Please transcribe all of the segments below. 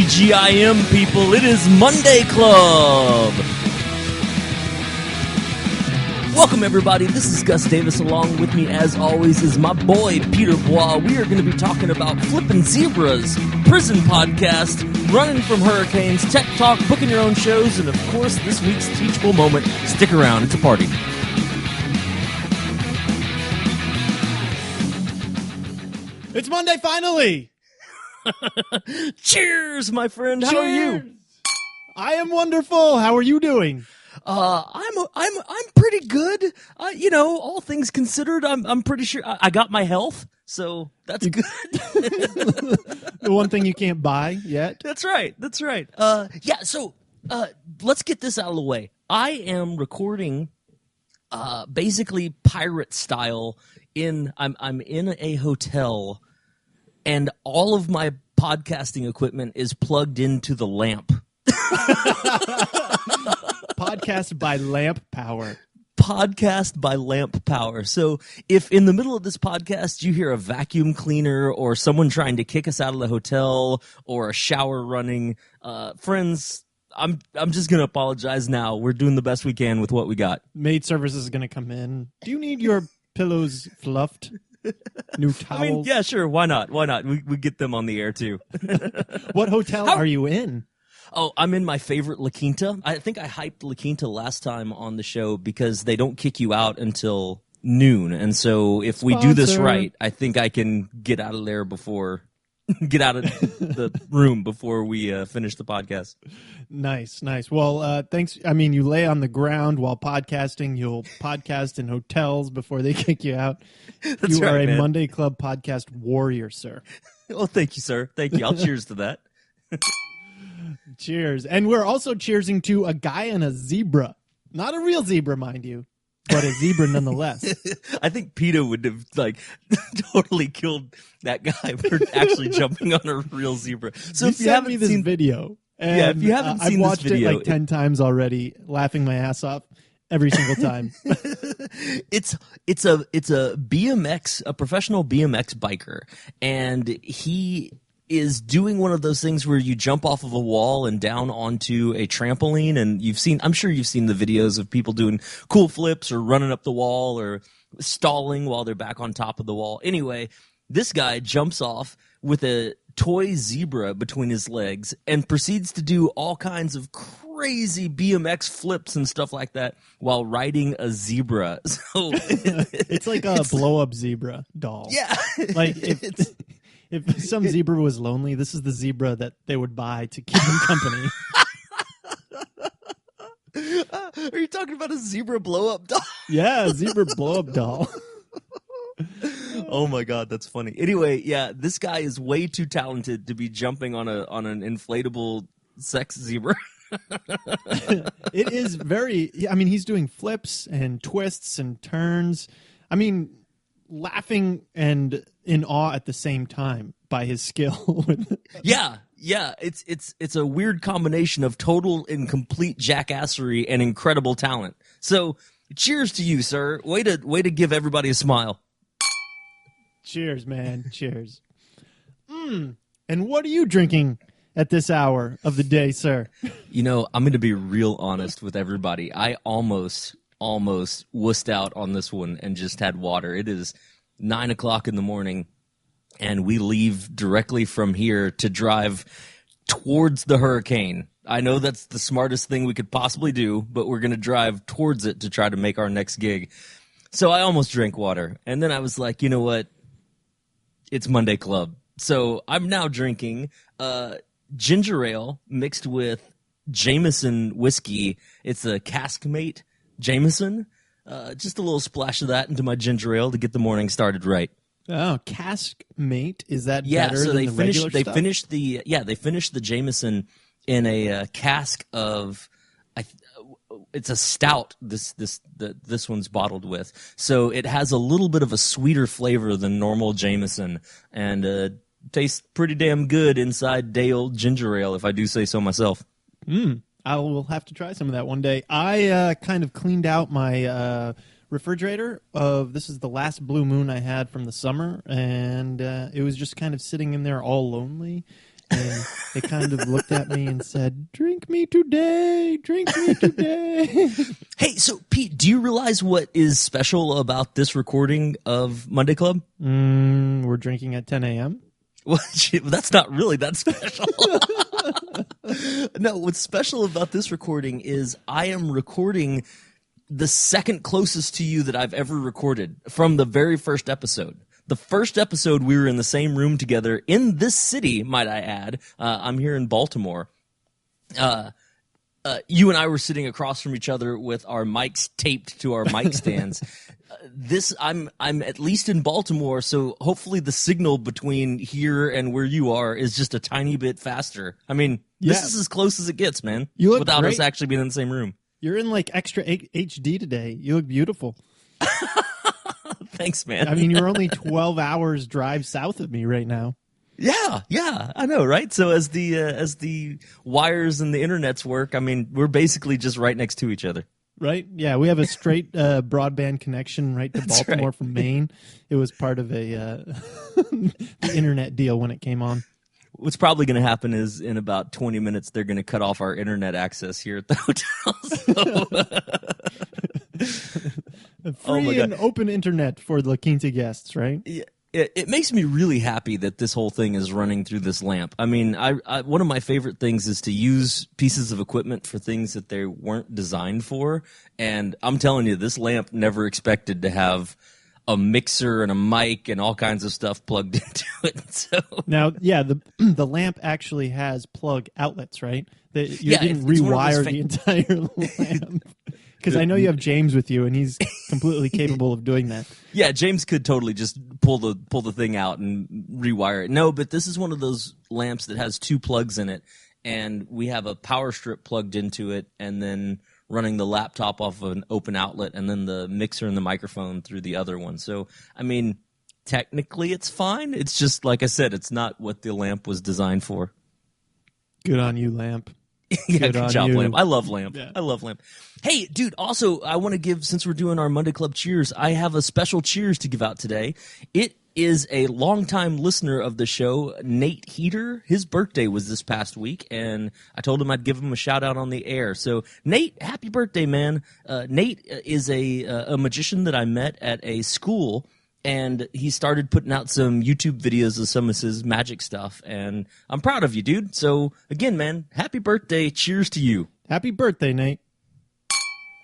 TGIM, people. It is Monday Club. Welcome, everybody. This is Gus Davis. Along with me, as always, is my boy, Peter Bois. We are going to be talking about Flippin Zebras, prison podcast, running from hurricanes, tech talk, booking your own shows, and, of course, this week's teachable moment. Stick around. It's a party. It's Monday, finally! Cheers, my friend. How are you? I am wonderful. How are you doing? I'm pretty good. All things considered, I'm pretty sure I got my health, so that's good. The one thing you can't buy yet. That's right. So let's get this out of the way. I am recording, basically pirate style. I'm in a hotel, and all of my podcasting equipment is plugged into the lamp. Podcast by lamp power. Podcast by lamp power. So if in the middle of this podcast you hear a vacuum cleaner or someone trying to kick us out of the hotel or a shower running, friends, I'm just going to apologize now. We're doing the best we can with what we got. Maid service is going to come in. Do you need your pillows fluffed? New towels? I mean, yeah, sure. Why not? We get them on the air too. What hotel are you in? Oh, I'm in my favorite La Quinta. I think I hyped La Quinta last time on the show because they don't kick you out until noon. And so if we do this right, I think I can get out of there get out of the room before we finish the podcast. Nice. Well, thanks. I mean, you lay on the ground while podcasting. You'll podcast in hotels before they kick you out. You are a man. Monday Club podcast warrior, sir. Well, thank you, sir. Thank you. I'll cheers to that. Cheers. And we're also cheersing to a guy and a zebra. Not a real zebra, mind you, but a zebra nonetheless. I think PETA would have totally killed that guy for actually jumping on a real zebra. So you if you haven't me this seen video, and, yeah, if you haven't seen I've watched this video, it like 10 times already, laughing my ass off every single time. It's a BMX, a professional BMX biker, and he is doing one of those things where you jump off of a wall and down onto a trampoline, and I'm sure you've seen the videos of people doing cool flips or running up the wall or stalling while they're back on top of the wall. Anyway, this guy jumps off with a toy zebra between his legs and proceeds to do all kinds of crazy BMX flips and stuff like that while riding a zebra. So it's like a blow-up zebra doll. Yeah. Like if some zebra was lonely, this is the zebra that they would buy to keep him company. Are you talking about a zebra blow-up doll? Yeah, a zebra blow-up doll. Oh my God, that's funny. Anyway, yeah, this guy is way too talented to be jumping on an inflatable sex zebra. It is very. I mean, he's doing flips and twists and turns. I mean, laughing and in awe at the same time by his skill. Yeah, it's a weird combination of total and complete jackassery and incredible talent. So, cheers to you, sir. Way to give everybody a smile. Cheers, man. Cheers. And what are you drinking at this hour of the day, sir? You know, I'm going to be real honest with everybody. I almost wussed out on this one and just had water. It is 9 o'clock in the morning, and we leave directly from here to drive towards the hurricane. I know that's the smartest thing we could possibly do, but we're going to drive towards it to try to make our next gig. So I almost drank water, and then I was like, you know what? It's Monday Club. So I'm now drinking ginger ale mixed with Jameson whiskey. It's a Caskmate Jameson. Just a little splash of that into my ginger ale to get the morning started right. Oh, Caskmate, is that better than the regular stuff? They finished the Jameson in a cask of, it's a stout. This one's bottled with, so it has a little bit of a sweeter flavor than normal Jameson, and tastes pretty damn good inside day old ginger ale, if I do say so myself. I will have to try some of that one day. I kind of cleaned out my refrigerator this is the last blue moon I had from the summer, and it was just kind of sitting in there all lonely. and it kind of looked at me and said, "Drink me today, drink me today." Hey, so Pete, do you realize what is special about this recording of Monday Club? We're drinking at 10 a.m. Well, that's not really that special. No, what's special about this recording is I am recording the second closest to you that I've ever recorded from the very first episode. The first episode, we were in the same room together in this city, might I add. I'm here in Baltimore. You and I were sitting across from each other with our mics taped to our mic stands. I'm at least in Baltimore, so hopefully the signal between here and where you are is just a tiny bit faster. I mean, this is as close as it gets, man. You look without great. us actually being in the same room. You're in like extra HD today. You look beautiful. Thanks, man. I mean, you're only 12 hours drive south of me right now. Yeah, I know, right? So as the wires and the internets work, I mean, we're basically just right next to each other. Right? Yeah, we have a straight broadband connection right to Baltimore from Maine. It was part of a the internet deal when it came on. What's probably going to happen is in about 20 minutes, they're going to cut off our internet access here at the hotel. Free and open internet for the Quinta guests, right? Yeah. It makes me really happy that this whole thing is running through this lamp. I mean, I one of my favorite things is to use pieces of equipment for things that they weren't designed for. And I'm telling you, this lamp never expected to have a mixer and a mic and all kinds of stuff plugged into it. So now, yeah, the lamp actually has plug outlets, right? You didn't rewire the entire lamp. Because I know you have James with you, and he's completely capable of doing that. Yeah, James could totally just pull the thing out and rewire it. No, but this is one of those lamps that has two plugs in it, and we have a power strip plugged into it, and then running the laptop off of an open outlet, and then the mixer and the microphone through the other one. So, I mean, technically it's fine. It's just, like I said, it's not what the lamp was designed for. Good on you, Lamp. Yeah, good job, Lamp. I love Lamp. Yeah. I love Lamp. Hey, dude, also, I want to give, since we're doing our Monday Club cheers, I have a special cheers to give out today. It is a longtime listener of the show, Nate Heater. His birthday was this past week, and I told him I'd give him a shout-out on the air. So, Nate, happy birthday, man. Nate is a magician that I met at a school, and he started putting out some YouTube videos of some of his magic stuff, and I'm proud of you, dude. So, again, man, happy birthday. Cheers to you. Happy birthday, Nate.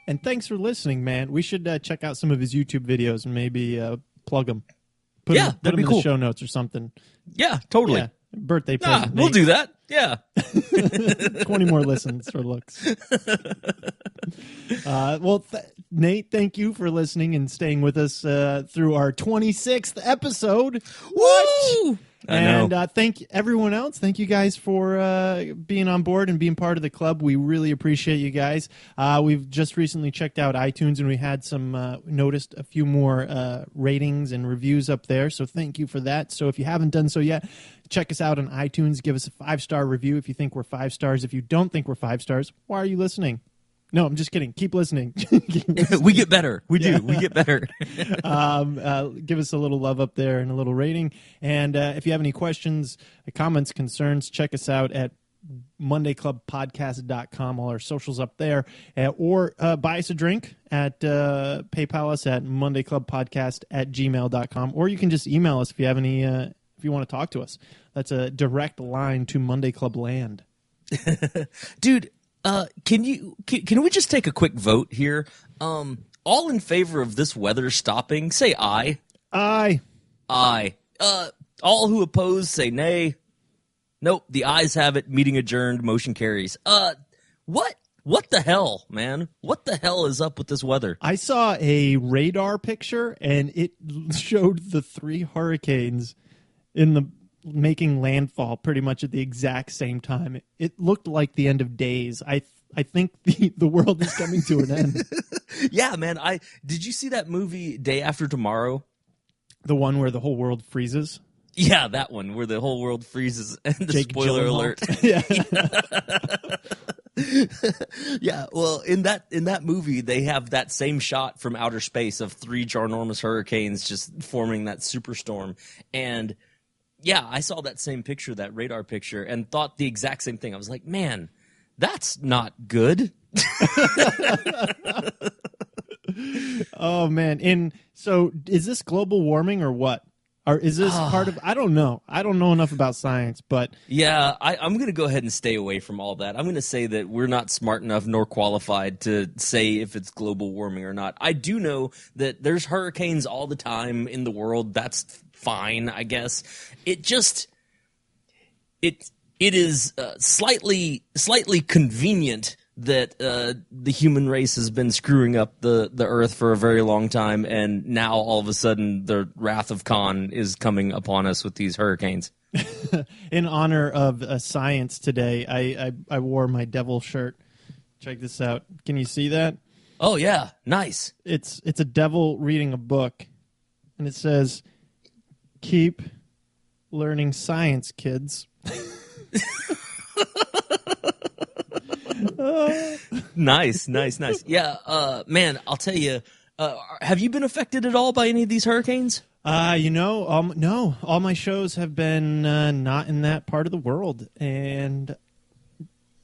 And thanks for listening, man. We should check out some of his YouTube videos and maybe plug them. Put them that'd be in cool. the show notes or something. Yeah, totally. Yeah. Birthday present. We'll do that. Yeah. 20 more listens for looks. Nate, thank you for listening and staying with us through our 26th episode. Woo! And thank everyone else. Thank you guys for being on board and being part of the club. We really appreciate you guys. We've just recently checked out iTunes, and we had some noticed a few more ratings and reviews up there. So thank you for that. So if you haven't done so yet, check us out on iTunes. Give us a 5-star review if you think we're 5 stars. If you don't think we're 5 stars, why are you listening? No, I'm just kidding. Keep listening. We get better. We do. We get better. Give us a little love up there and a little rating. And if you have any questions, comments, concerns, check us out at mondayclubpodcast.com. All our socials up there. Or buy us a drink at PayPal us at mondayclubpodcast@gmail.com. Or you can just email us if you have any, if you want to talk to us. That's a direct line to Monday Club Land. Dude, can we just take a quick vote here? All in favor of this weather stopping, say aye. Aye. Aye. All who oppose, say nay. Nope, the ayes have it. Meeting adjourned. Motion carries. What the hell, man? What the hell is up with this weather? I saw a radar picture, and it showed the 3 hurricanes making landfall pretty much at the exact same time. It looked like the end of days. I think the world is coming to an end. Yeah, man. Did you see that movie Day After Tomorrow? The one where the whole world freezes? Yeah, that one where the whole world freezes. And the Jake spoiler Gyllenhaal. alert. Yeah, well, in that movie, they have that same shot from outer space of 3 ginormous hurricanes just forming that superstorm. And Yeah, I saw that same picture, that radar picture, and thought the exact same thing. I was like, man, that's not good. Oh man! And so, is this global warming or what? Or is this part of? I don't know. I don't know enough about science, but Yeah, I'm going to go ahead and stay away from all that. I'm going to say that we're not smart enough nor qualified to say if it's global warming or not. I do know that there's hurricanes all the time in the world. That's fine, I guess. It just it is slightly convenient that the human race has been screwing up the earth for a very long time, and now all of a sudden the wrath of Khan is coming upon us with these hurricanes. In honor of science today, I wore my devil shirt. Check this out. Can you see that? Oh yeah, nice. It's a devil reading a book, and it says, "Keep learning science, kids." Nice. Yeah, man, I'll tell you. Have you been affected at all by any of these hurricanes? No. All my shows have been not in that part of the world, and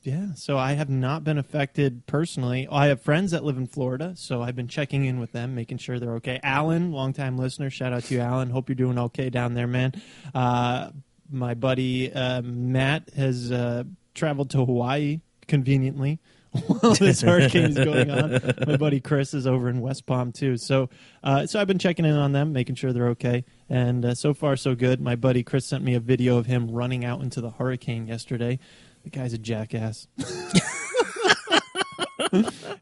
yeah, so I have not been affected personally. I have friends that live in Florida, so I've been checking in with them, making sure they're okay. Alan, longtime listener, shout out to you, Alan. Hope you're doing okay down there, man. My buddy Matt has traveled to Hawaii conveniently while this hurricane is going on. My buddy Chris is over in West Palm too. So I've been checking in on them, making sure they're okay. And so far, so good. My buddy Chris sent me a video of him running out into the hurricane yesterday. The guy's a jackass.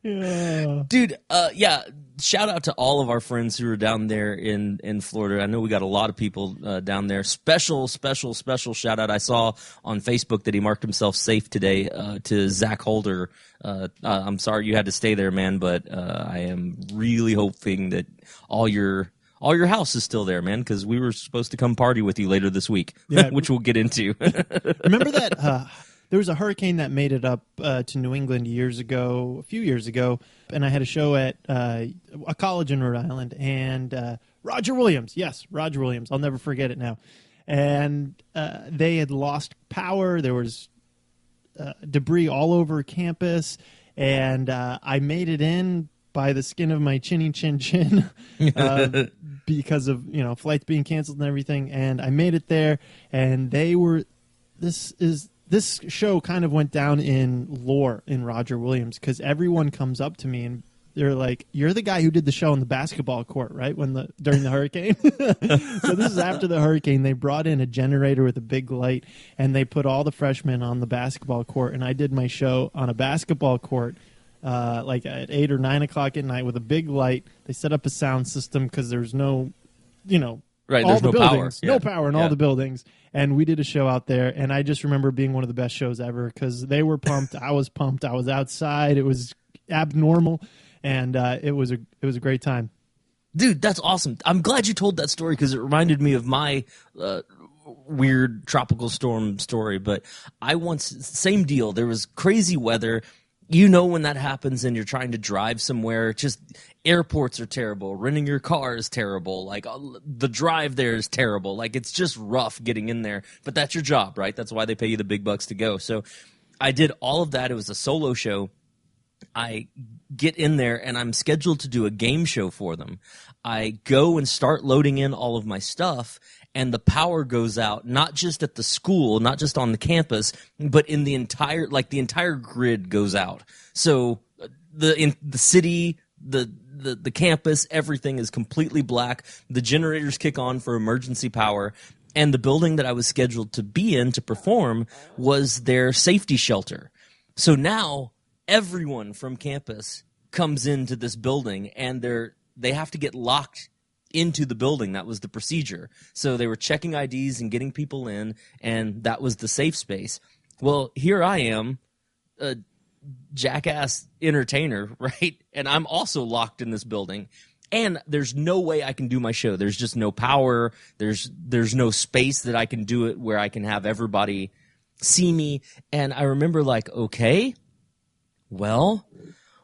Yeah. Dude, yeah, shout out to all of our friends who are down there in Florida. I know we got a lot of people down there. Special shout out. I saw on Facebook that he marked himself safe today to Zach Holder. I'm sorry you had to stay there, man, but I am really hoping that all your house is still there, man, because we were supposed to come party with you later this week, yeah. Which we'll get into. Remember that there was a hurricane that made it up to New England a few years ago, and I had a show at a college in Rhode Island, and Roger Williams, I'll never forget it now, and they had lost power. There was debris all over campus, and I made it in by the skin of my chinny chin chin because of flights being canceled and everything, and I made it there, and this show kind of went down in lore in Roger Williams because everyone comes up to me and they're like, "You're the guy who did the show on the basketball court, right? During the hurricane." So this is after the hurricane. They brought in a generator with a big light and they put all the freshmen on the basketball court. And I did my show on a basketball court, like at 8 or 9 o'clock at night with a big light. They set up a sound system because there's no, Right, all there's the no buildings, power. no Yeah. power in all the buildings. And we did a show out there, and I just remember being one of the best shows ever because they were pumped. I was pumped. I was outside. It was abnormal, and it was a great time. Dude, that's awesome. I'm glad you told that story because it reminded me of my weird tropical storm story. But same deal. There was crazy weather. When that happens and you're trying to drive somewhere, just airports are terrible. Renting your car is terrible. Like the drive there is terrible. Like it's just rough getting in there. But that's your job, right? That's why they pay you the big bucks to go. So I did all of that. It was a solo show. I get in there and I'm scheduled to do a game show for them. I go and start loading in all of my stuff, and the power goes out, not just at the school, not just on the campus, but in the entire grid goes out. So in the city, the campus, everything is completely black. The generators kick on for emergency power, and the building that I was scheduled to be in to perform was their safety shelter. So now everyone from campus comes into this building, and they have to get locked into the building. That was the procedure. So they were checking IDs and getting people in, and that was the safe space. Well, here I am, a jackass entertainer, right? And I'm also locked in this building, and there's no way I can do my show. There's just no power. There's no space that I can do it where I can have everybody see me. And I remember okay, well,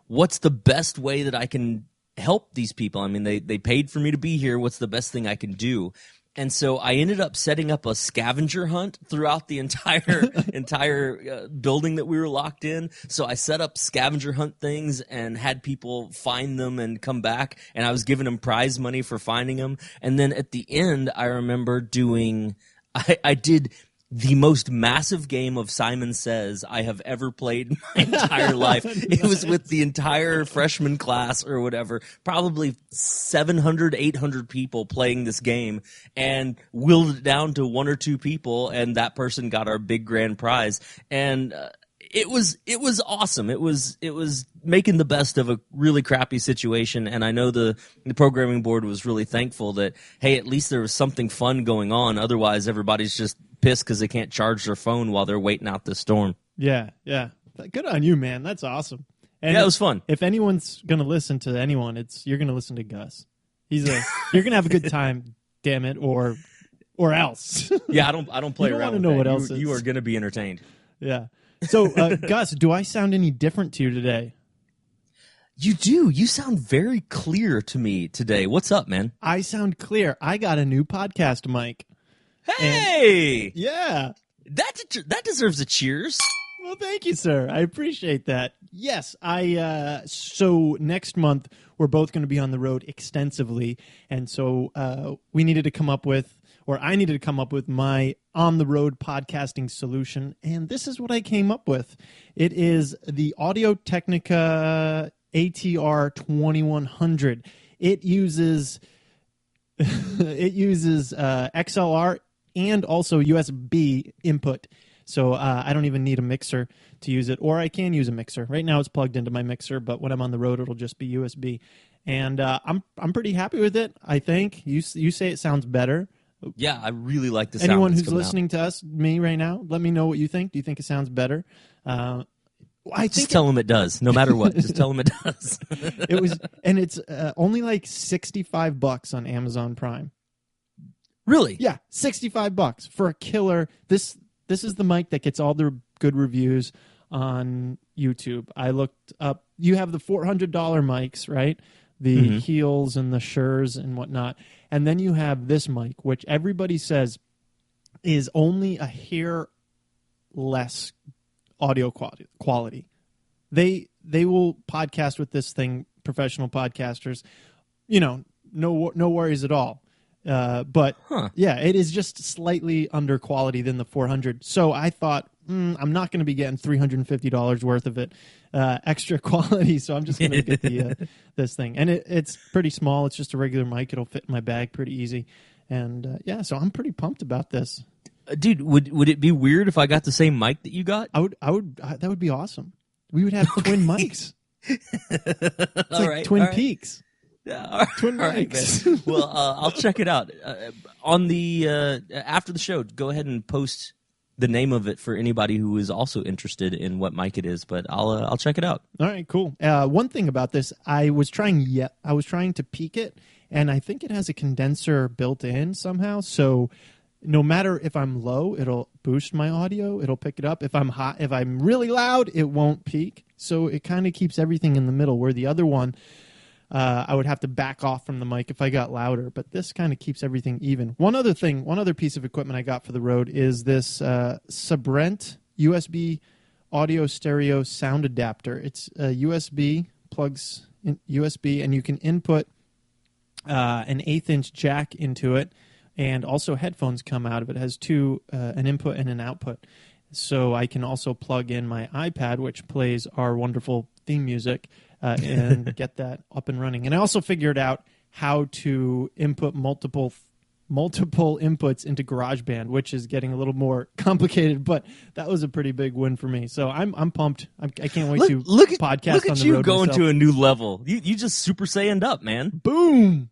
what's the best way that I can help these people? I mean, they paid for me to be here. What's the best thing I can do? And so I ended up setting up a scavenger hunt throughout the entire building that we were locked in. So I set up scavenger hunt things and had people find them and come back. And I was giving them prize money for finding them. And then at the end, I remember I did the most massive game of Simon Says I have ever played in my entire life. It was with the entire freshman class or whatever, probably 700, 800 people playing this game, and willed it down to one or two people, and that person got our big grand prize. And it was awesome. It was making the best of a really crappy situation, and I know the programming board was really thankful that, hey, at least there was something fun going on. Otherwise, everybody's just pissed because they can't charge their phone while they're waiting out the storm. Yeah. Good on you, man. That's awesome. And yeah, it was fun. If anyone's going to listen to anyone, you're going to listen to Gus. You're going to have a good time, damn it, or else. Yeah, I don't play you don't around with know that. what else you are going to be entertained. Yeah. So, Gus, do I sound any different to you today? You do. You sound very clear to me today. What's up, man? I sound clear. I got a new podcast mic. Hey! Yeah. That deserves a cheers. Well, thank you, sir. I appreciate that. Yes, so next month we're both going to be on the road extensively, and so we needed to come up with, or I needed to come up with my on-the-road podcasting solution, and this is what I came up with. It is the Audio-Technica ATR 2100. It uses XLR and also USB input. So I don't even need a mixer to use it, or I can use a mixer. Right now it's plugged into my mixer, but when I'm on the road, it'll just be USB. And I'm pretty happy with it, I think. You say it sounds better. Yeah, I really like the sound. Anyone who's listening to me right now, let me know what you think. Do you think it sounds better? Just tell them it does, no matter what. Just tell them it does. It's only like $65 on Amazon Prime. Really? Yeah, $65 for a killer. This is the mic that gets all the good reviews on YouTube. I looked up. You have the $400 mics, right? The Heels and the Sures and whatnot, and then you have this mic, which everybody says is only a hair less audio quality. They will podcast with this thing, professional podcasters. No worries at all. But yeah, it is just slightly under quality than the 400. So I thought, I'm not going to be getting $350 worth of it extra quality. So I'm just going to get this thing, and it's pretty small. It's just a regular mic. It'll fit in my bag pretty easy, and yeah, so I'm pretty pumped about this. Dude, would it be weird if I got the same mic that you got? I would. That would be awesome. We would have twin mics. It's like Twin Peaks. Yeah, twin mics. Right, well, I'll check it out on the after the show. Go ahead and post the name of it for anybody who is also interested in what mic it is. But I'll check it out. All right, cool. One thing about this, I was trying to peak it, and I think it has a condenser built in somehow. So no matter if I'm low, it'll boost my audio. It'll pick it up. If I'm hot, if I'm really loud, it won't peak. So it kind of keeps everything in the middle. Where the other one, I would have to back off from the mic if I got louder. But this kind of keeps everything even. One other piece of equipment I got for the road is this Sabrent USB audio stereo sound adapter. It's a USB, plugs in USB, and you can input an 1/8-inch jack into it. And also headphones come out of it. It has an input and an output. So I can also plug in my iPad, which plays our wonderful theme music, and get that up and running. And I also figured out how to input multiple inputs into GarageBand, which is getting a little more complicated, but that was a pretty big win for me. So I'm pumped. I can't wait to podcast on the road. Look at you going myself. to a new level. You just Super Saiyan'd up, man. Boom!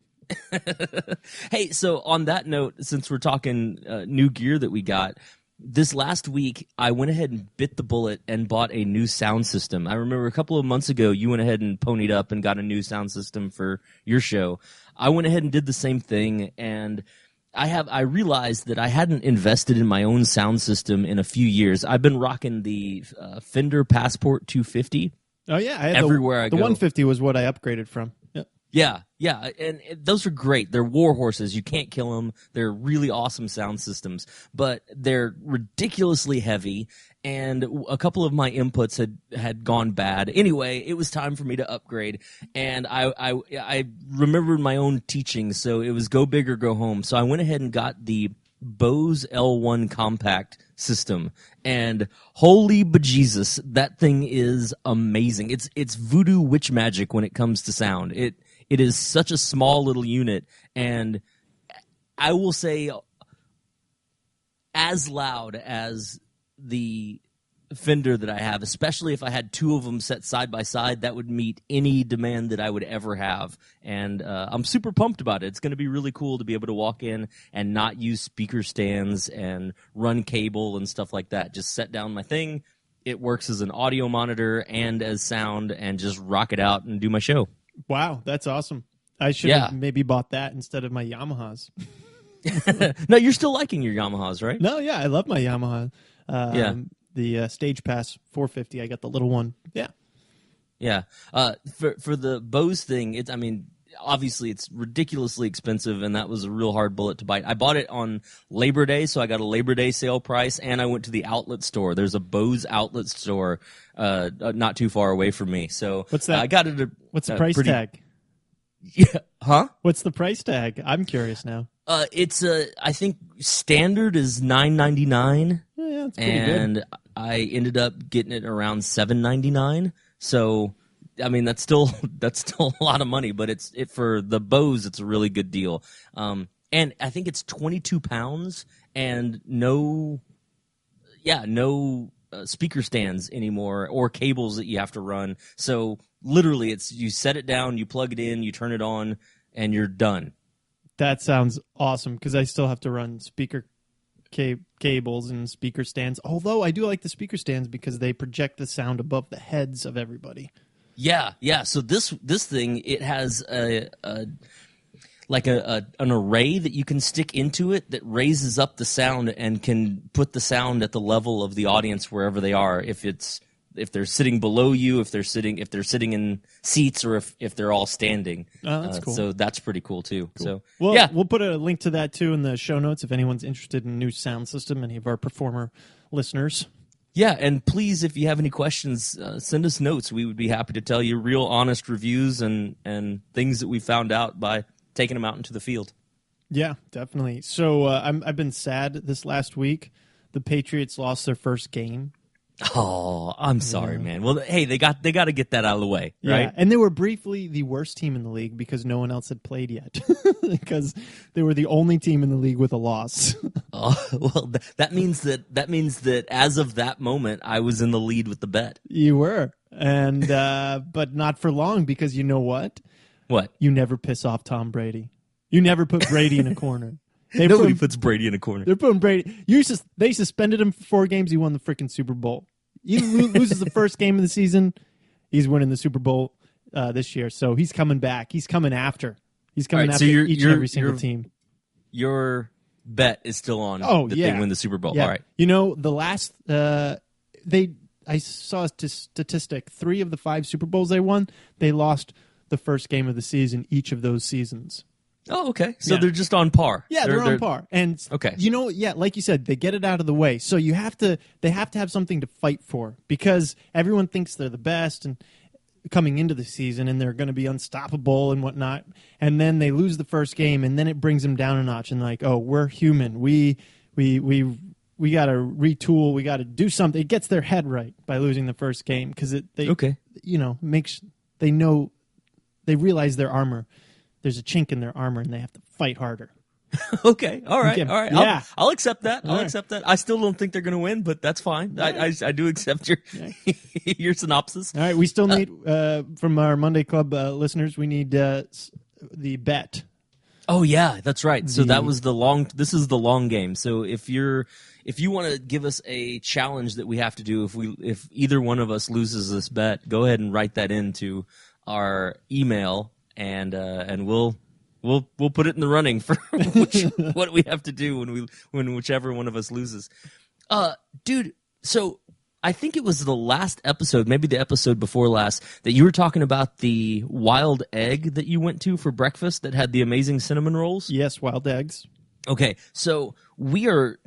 Hey, so on that note, since we're talking new gear that we got, this last week I went ahead and bit the bullet and bought a new sound system. I remember a couple of months ago you went ahead and ponied up and got a new sound system for your show. I went ahead and did the same thing, and I realized that I hadn't invested in my own sound system in a few years. I've been rocking the Fender Passport 250. Oh yeah, I had everywhere I go. The 150 was what I upgraded from. Yep. Yeah, and those are great. They're war horses. You can't kill them. They're really awesome sound systems, but they're ridiculously heavy. And a couple of my inputs had gone bad. Anyway, it was time for me to upgrade, and I remembered my own teaching, so it was go big or go home. So I went ahead and got the Bose L1 compact system, and holy bejesus, that thing is amazing. It's voodoo witch magic when it comes to sound. It is such a small little unit, and I will say as loud as the Fender that I have, especially if I had two of them set side by side, that would meet any demand that I would ever have. And I'm super pumped about it. It's going to be really cool to be able to walk in and not use speaker stands and run cable and stuff like that. Just set down my thing. It works as an audio monitor and as sound, and just rock it out and do my show. Wow, that's awesome. I should have maybe bought that instead of my Yamahas. No, you're still liking your Yamahas, right? No, yeah, I love my Yamaha. The Stage Pass 450, I got the little one. Yeah. For the Bose thing, obviously it's ridiculously expensive, and that was a real hard bullet to bite. I bought it on Labor Day, so I got a Labor Day sale price, and I went to the outlet store. There's a Bose outlet store not too far away from me. So what's that? I got it. What's the price tag? Yeah, huh? What's the price tag? I'm curious now. It's I think standard is $9.99. Yeah, that's pretty and good. I ended up getting it around $7.99. So, that's still a lot of money, but for the Bose, it's a really good deal. And I think it's 22 pounds and no speaker stands anymore or cables that you have to run. So literally, you set it down, you plug it in, you turn it on, and you're done. That sounds awesome, because I still have to run speaker cables and speaker stands. Although I do like the speaker stands because they project the sound above the heads of everybody. Yeah. So this thing, it has an array that you can stick into it that raises up the sound and can put the sound at the level of the audience wherever they are. If they're sitting below you, if they're sitting in seats, or if they're all standing. Oh, that's cool. So that's pretty cool too. Cool. So we'll put a link to that too in the show notes if anyone's interested in a new sound system, any of our performer listeners. Yeah, and please, if you have any questions, send us notes. We would be happy to tell you real honest reviews and things that we found out by taking them out into the field. Yeah, definitely. So I've been sad this last week. The Patriots lost their first game. Oh, I'm sorry, man. Well, hey, they got to get that out of the way, right? Yeah, and they were briefly the worst team in the league because no one else had played yet. Because they were the only team in the league with a loss. Oh, well, that means that as of that moment, I was in the lead with the bet. You were, and but not for long, because you know what? What? You never piss off Tom Brady. You never put Brady in a corner. Nobody puts Brady in a corner. They're putting Brady. They suspended him for 4 games. He won the freaking Super Bowl. He loses the first game of the season. He's winning the Super Bowl this year. So he's coming back. He's coming after. He's coming after each and every single team. Your bet is still on they win the Super Bowl. Yeah. All right. You know, the last I saw a statistic. 3 of the 5 Super Bowls they won, they lost the first game of the season each of those seasons. Oh, okay. So they're just on par. Yeah, they're on par. And okay. You know, like you said, they get it out of the way. So they have to have something to fight for, because everyone thinks they're the best and coming into the season and they're going to be unstoppable and whatnot. And then they lose the first game, and then it brings them down a notch, and like, oh, we're human. We got to retool. We got to do something. It gets their head right by losing the first game, because they realize their armor. There's a chink in their armor, and they have to fight harder. Okay, all right. Yeah. I'll accept that. Accept that. I still don't think they're going to win, but that's fine. Right. I do accept your your synopsis. All right, we still need from our Monday Club listeners. We need the bet. Oh yeah, that's right. So that was This is the long game. So if you want to give us a challenge that we have to do, if either one of us loses this bet, go ahead and write that into our email. And we'll put it in the running for what we have to do when whichever one of us loses. Dude, so I think it was the last episode, maybe the episode before last, that you were talking about the wild egg that you went to for breakfast that had the amazing cinnamon rolls. Yes, wild eggs. Okay, so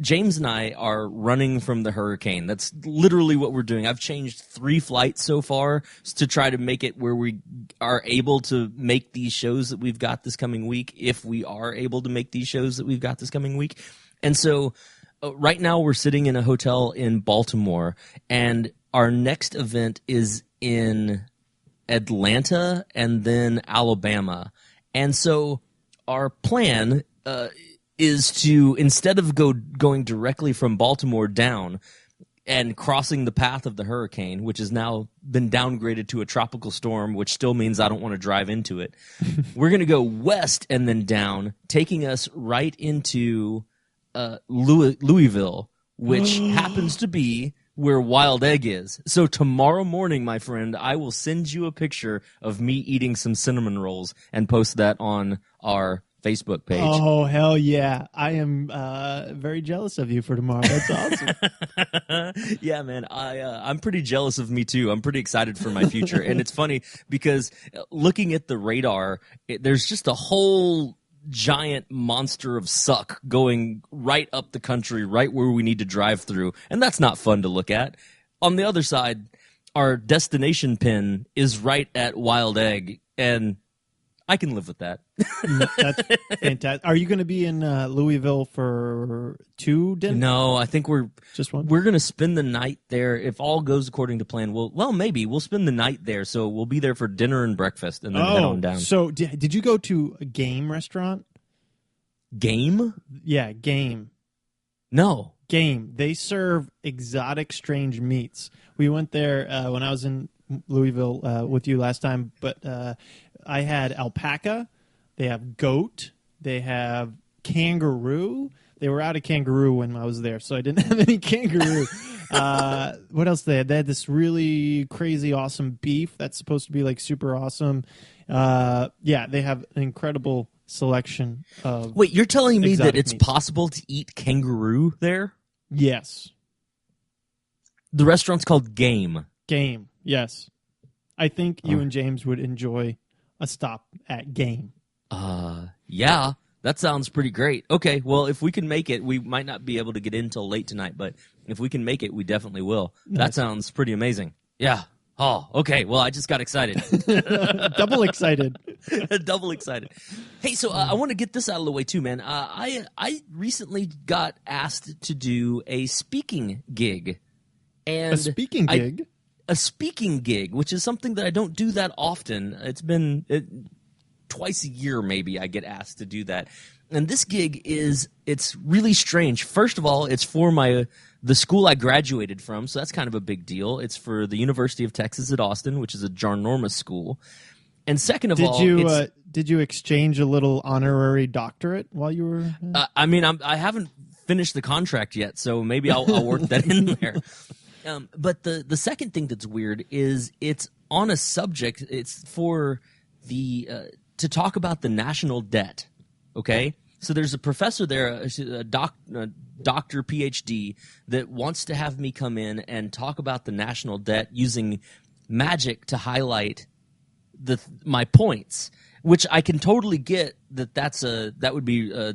James and I are running from the hurricane. That's literally what we're doing. I've changed 3 flights so far to try to make it where we are able to make these shows that we've got this coming week, if we are able to make these shows that we've got this coming week. And so right now we're sitting in a hotel in Baltimore, and our next event is in Atlanta and then Alabama. And so our plan is to, instead of going directly from Baltimore down and crossing the path of the hurricane, which has now been downgraded to a tropical storm, which still means I don't want to drive into it, we're going to go west and then down, taking us right into Louisville, which happens to be where Wild Egg is. So tomorrow morning, my friend, I will send you a picture of me eating some cinnamon rolls and post that on our Facebook page. Oh, hell yeah. I am very jealous of you for tomorrow. That's awesome. Yeah, man. I'm pretty jealous of me, too. I'm pretty excited for my future. And it's funny because looking at the radar, there's just a whole giant monster of suck going right up the country, right where we need to drive through. And that's not fun to look at. On the other side, our destination pin is right at Wild Egg, and I can live with that. That's fantastic. Are you going to be in Louisville for 2 dinners? No, I think we're just one. We're going to spend the night there. If all goes according to plan, maybe we'll spend the night there. So we'll be there for dinner and breakfast, and then head on down. So did you go to a Game restaurant? Game? Yeah, Game. No. Game. They serve exotic, strange meats. We went there when I was in Louisville with you last time, but I had alpaca. They have goat. They have kangaroo. They were out of kangaroo when I was there, so I didn't have any kangaroo. What else they had? They had this really crazy, awesome beef that's supposed to be like super awesome. Yeah, they have an incredible selection of. Wait, you're telling me that it's meats. possible to eat kangaroo there? Yes. The restaurant's called Game. Game. Yes. I think you and James would enjoy a stop at Game. Yeah, that sounds pretty great. Okay, well, if we can make it, we might not be able to get in till late tonight, but if we can make it, we definitely will. Nice. That sounds pretty amazing. Yeah. Oh, okay. Well, I just got excited. Double excited. Double excited. Hey, so I want to get this out of the way too, man. I recently got asked to do a speaking gig. And A speaking gig? A speaking gig, which is something that I don't do that often. It's been twice a year maybe I get asked to do that. And this gig it's really strange. First of all, it's for the school I graduated from, so that's kind of a big deal. It's for the University of Texas at Austin, which is a ginormous school. And second of all, did you exchange a little honorary doctorate while you were? I haven't finished the contract yet, so maybe I'll work that in there. But the second thing that's weird is it's on a subject. It's for to talk about the national debt. Okay, so there's a professor there, a doctor, PhD, that wants to have me come in and talk about the national debt using magic to highlight my points, which I can totally get that would be a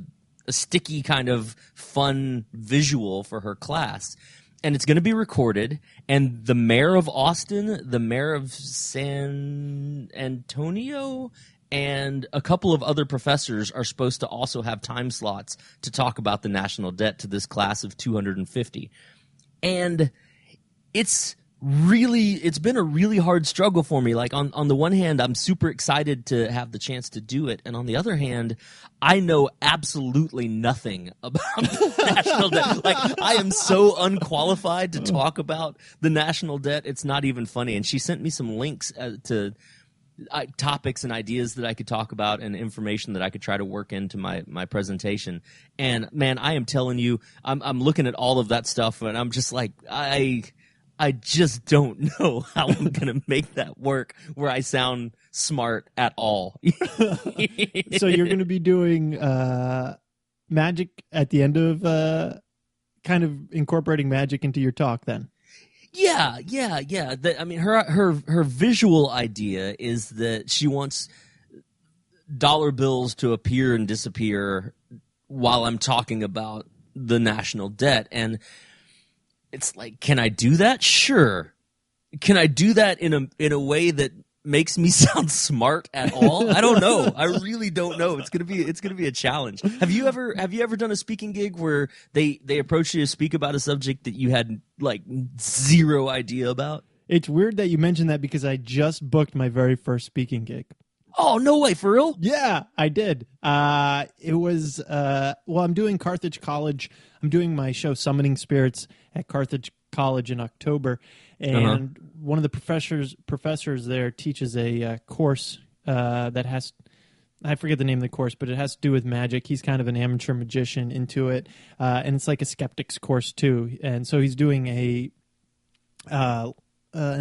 sticky kind of fun visual for her class. And it's going to be recorded, and the mayor of Austin, the mayor of San Antonio, and a couple of other professors are supposed to also have time slots to talk about the national debt to this class of 250. And it's been a really hard struggle for me. Like on the one hand, I'm super excited to have the chance to do it. And on the other hand, I know absolutely nothing about the national debt. Like I am so unqualified to talk about the national debt. It's not even funny. And she sent me some links to topics and ideas that I could talk about and information that I could try to work into my presentation. And man, I am telling you, I'm looking at all of that stuff and I'm just like, I just don't know how I'm going to make that work where I sound smart at all. So you're going to be doing magic at the end of kind of incorporating magic into your talk then? Yeah. I mean, her visual idea is that she wants dollar bills to appear and disappear while I'm talking about the national debt, and it's like, can I do that? Sure. Can I do that in a way that makes me sound smart at all? I don't know. I really don't know. It's gonna be a challenge. Have you ever done a speaking gig where they approached you to speak about a subject that you had like zero idea about? It's weird that you mentioned that because I just booked my very first speaking gig. Oh, no way, for real? Yeah, I did. It was, I'm doing Carthage College. I'm doing my show Summoning Spirits at Carthage College in October. And one of the professors there teaches a course that has, I forget the name of the course, but it has to do with magic. He's kind of an amateur magician into it. And it's like a skeptics course too. And so he's doing an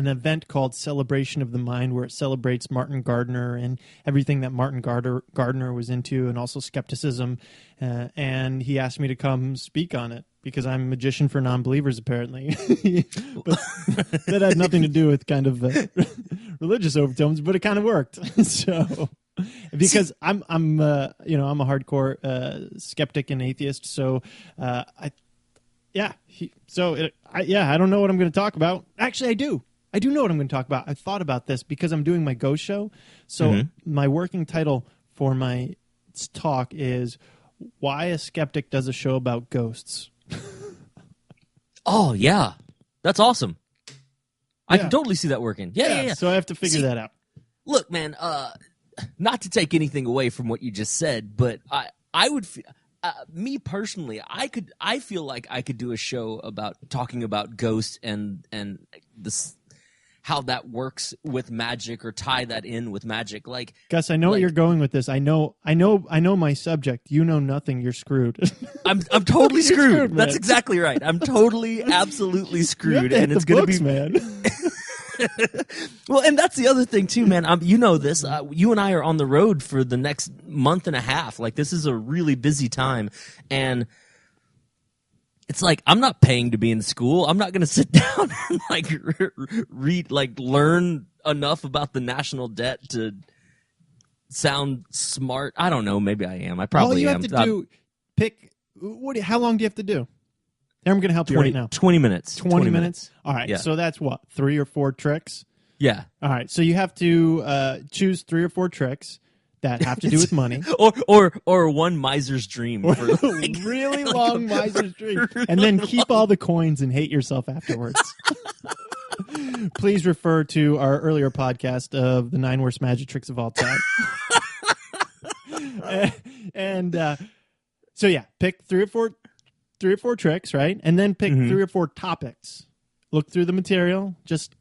event called Celebration of the Mind, where it celebrates Martin Gardner and everything that Martin Gardner was into, and also skepticism. And he asked me to come speak on it because I'm a magician for non-believers, apparently. But that had nothing to do with kind of religious overtones, but it kind of worked. So, because I'm a hardcore skeptic and atheist, so I don't know what I'm going to talk about. Actually, I do. I do know what I'm going to talk about. I thought about this because I'm doing my ghost show. So my working title for my talk is Why a Skeptic Does a Show About Ghosts. Oh, yeah. That's awesome. I can totally see that working. Yeah. So I have to figure that out. Look, man, not to take anything away from what you just said, but I would me personally, I feel like I could do a show about talking about ghosts and this, how that works with magic, or tie that in with magic. Like, Gus, I know where you're going with this. I know my subject. You know nothing. You're screwed. I'm totally screwed. That's exactly right. I'm totally, absolutely screwed, and it's going to be, man. Well, and that's the other thing too, man. You know this. You and I are on the road for the next month and a half. Like, this is a really busy time, and it's like, I'm not paying to be in school. I'm not going to sit down and like read, like learn enough about the national debt to sound smart. I don't know. Maybe I am. I probably am. All you have to do, pick. How long do you have to do? I'm going to help you right now. 20 minutes. 20 minutes? All right. Yeah. So that's what? 3 or 4 tricks? Yeah. All right. So you have to choose 3 or 4 tricks that have to do with money. or one miser's dream. For like, really long miser's dream. And then keep all the coins and hate yourself afterwards. Please refer to our earlier podcast of the 9 worst magic tricks of all time. So yeah, pick 3 or 4 tricks, right? And then pick 3 or 4 topics. Look through the material. Just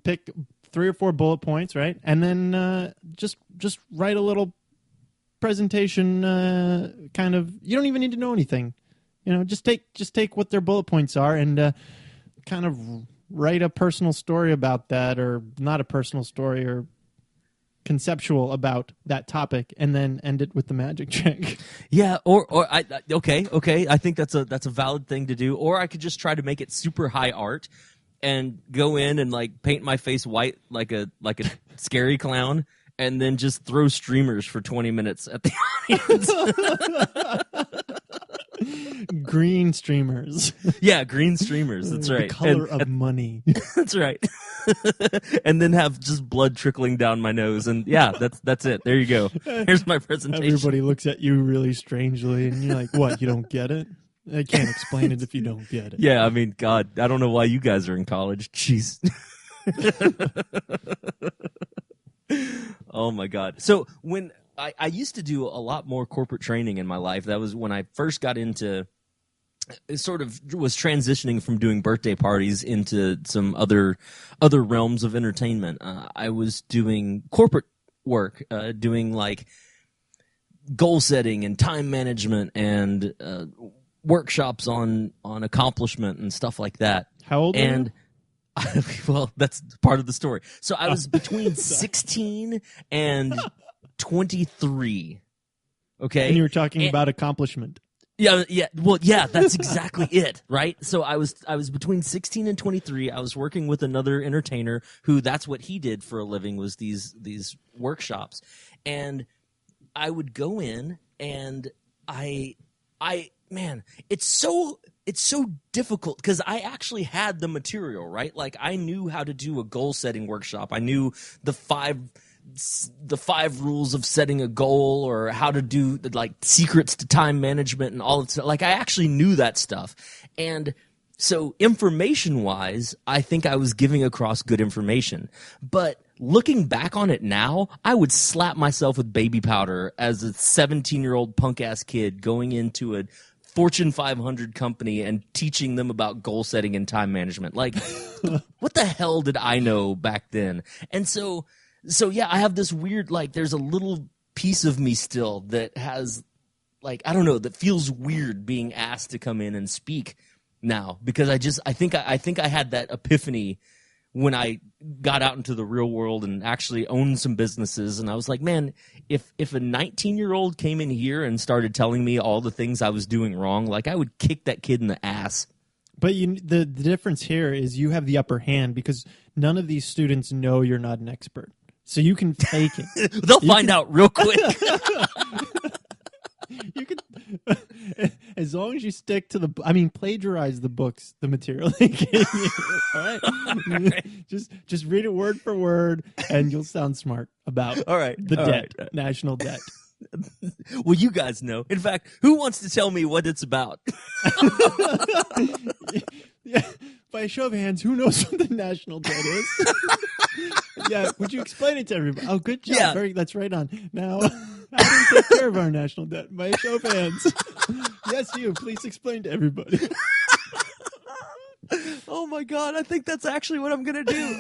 pick 3 or 4 bullet points, right? And then just write a little presentation. Kind of, you don't even need to know anything. Just take what their bullet points are and kind of write a personal story about that, or not a personal story, or conceptual about that topic, and then end it with the magic trick. Yeah, okay. I think that's a valid thing to do. Or I could just try to make it super high art and go in and like paint my face white like a scary clown, and then just throw streamers for 20 minutes at the audience. Green streamers. Yeah, green streamers. That's right. The color of money. That's right. And then have just blood trickling down my nose, and yeah, that's it. There you go. Here's my presentation. Everybody looks at you really strangely, and you're like, "What? You don't get it? I can't explain it if you don't get it." Yeah, I mean, God, I don't know why you guys are in college. Jeez. Oh my God. So when I used to do a lot more corporate training in my life. That was when I first got into, sort of was transitioning from doing birthday parties into some other realms of entertainment. I was doing corporate work, doing like goal setting and time management and workshops on accomplishment and stuff like that. How old are you? Well, that's part of the story. So I was between 16 and 23. Okay. And you were talking about accomplishment. Yeah. Well, yeah, that's exactly it, right? So I was between 16 and 23. I was working with another entertainer who that's what he did for a living was these workshops. And I would go in and man, it's so difficult because I actually had the material, right? Like I knew how to do a goal setting workshop. I knew the five rules of setting a goal or how to do like secrets to time management and all of that. Like I actually knew that stuff. And so information wise, I think I was giving across good information, but looking back on it now, I would slap myself with baby powder as a 17-year-old punk ass kid going into a Fortune 500 company and teaching them about goal setting and time management. Like, what the hell did I know back then? And so yeah, I have this weird, like, there's a little piece of me still that has, like, I don't know, that feels weird being asked to come in and speak now because I think I had that epiphany when I got out into the real world and actually owned some businesses. And I was like, man, if a 19-year-old came in here and started telling me all the things I was doing wrong, like I would kick that kid in the ass. But the difference here is you have the upper hand because none of these students know you're not an expert. So you can take it. They'll find out real quick. You can, as long as you stick to plagiarize the books, the material they gave you. All right? All right. Just read it word for word, and you'll sound smart about the debt, national debt. Well, you guys know. In fact, who wants to tell me what it's about? Yeah, by a show of hands, who knows what the national debt is? Yeah, would you explain it to everybody? Oh, good job. Yeah. That's right on. Now, how do we take care of our national debt? By a show of hands. Yes, you. Please explain to everybody. Oh, my God. I think that's actually what I'm going to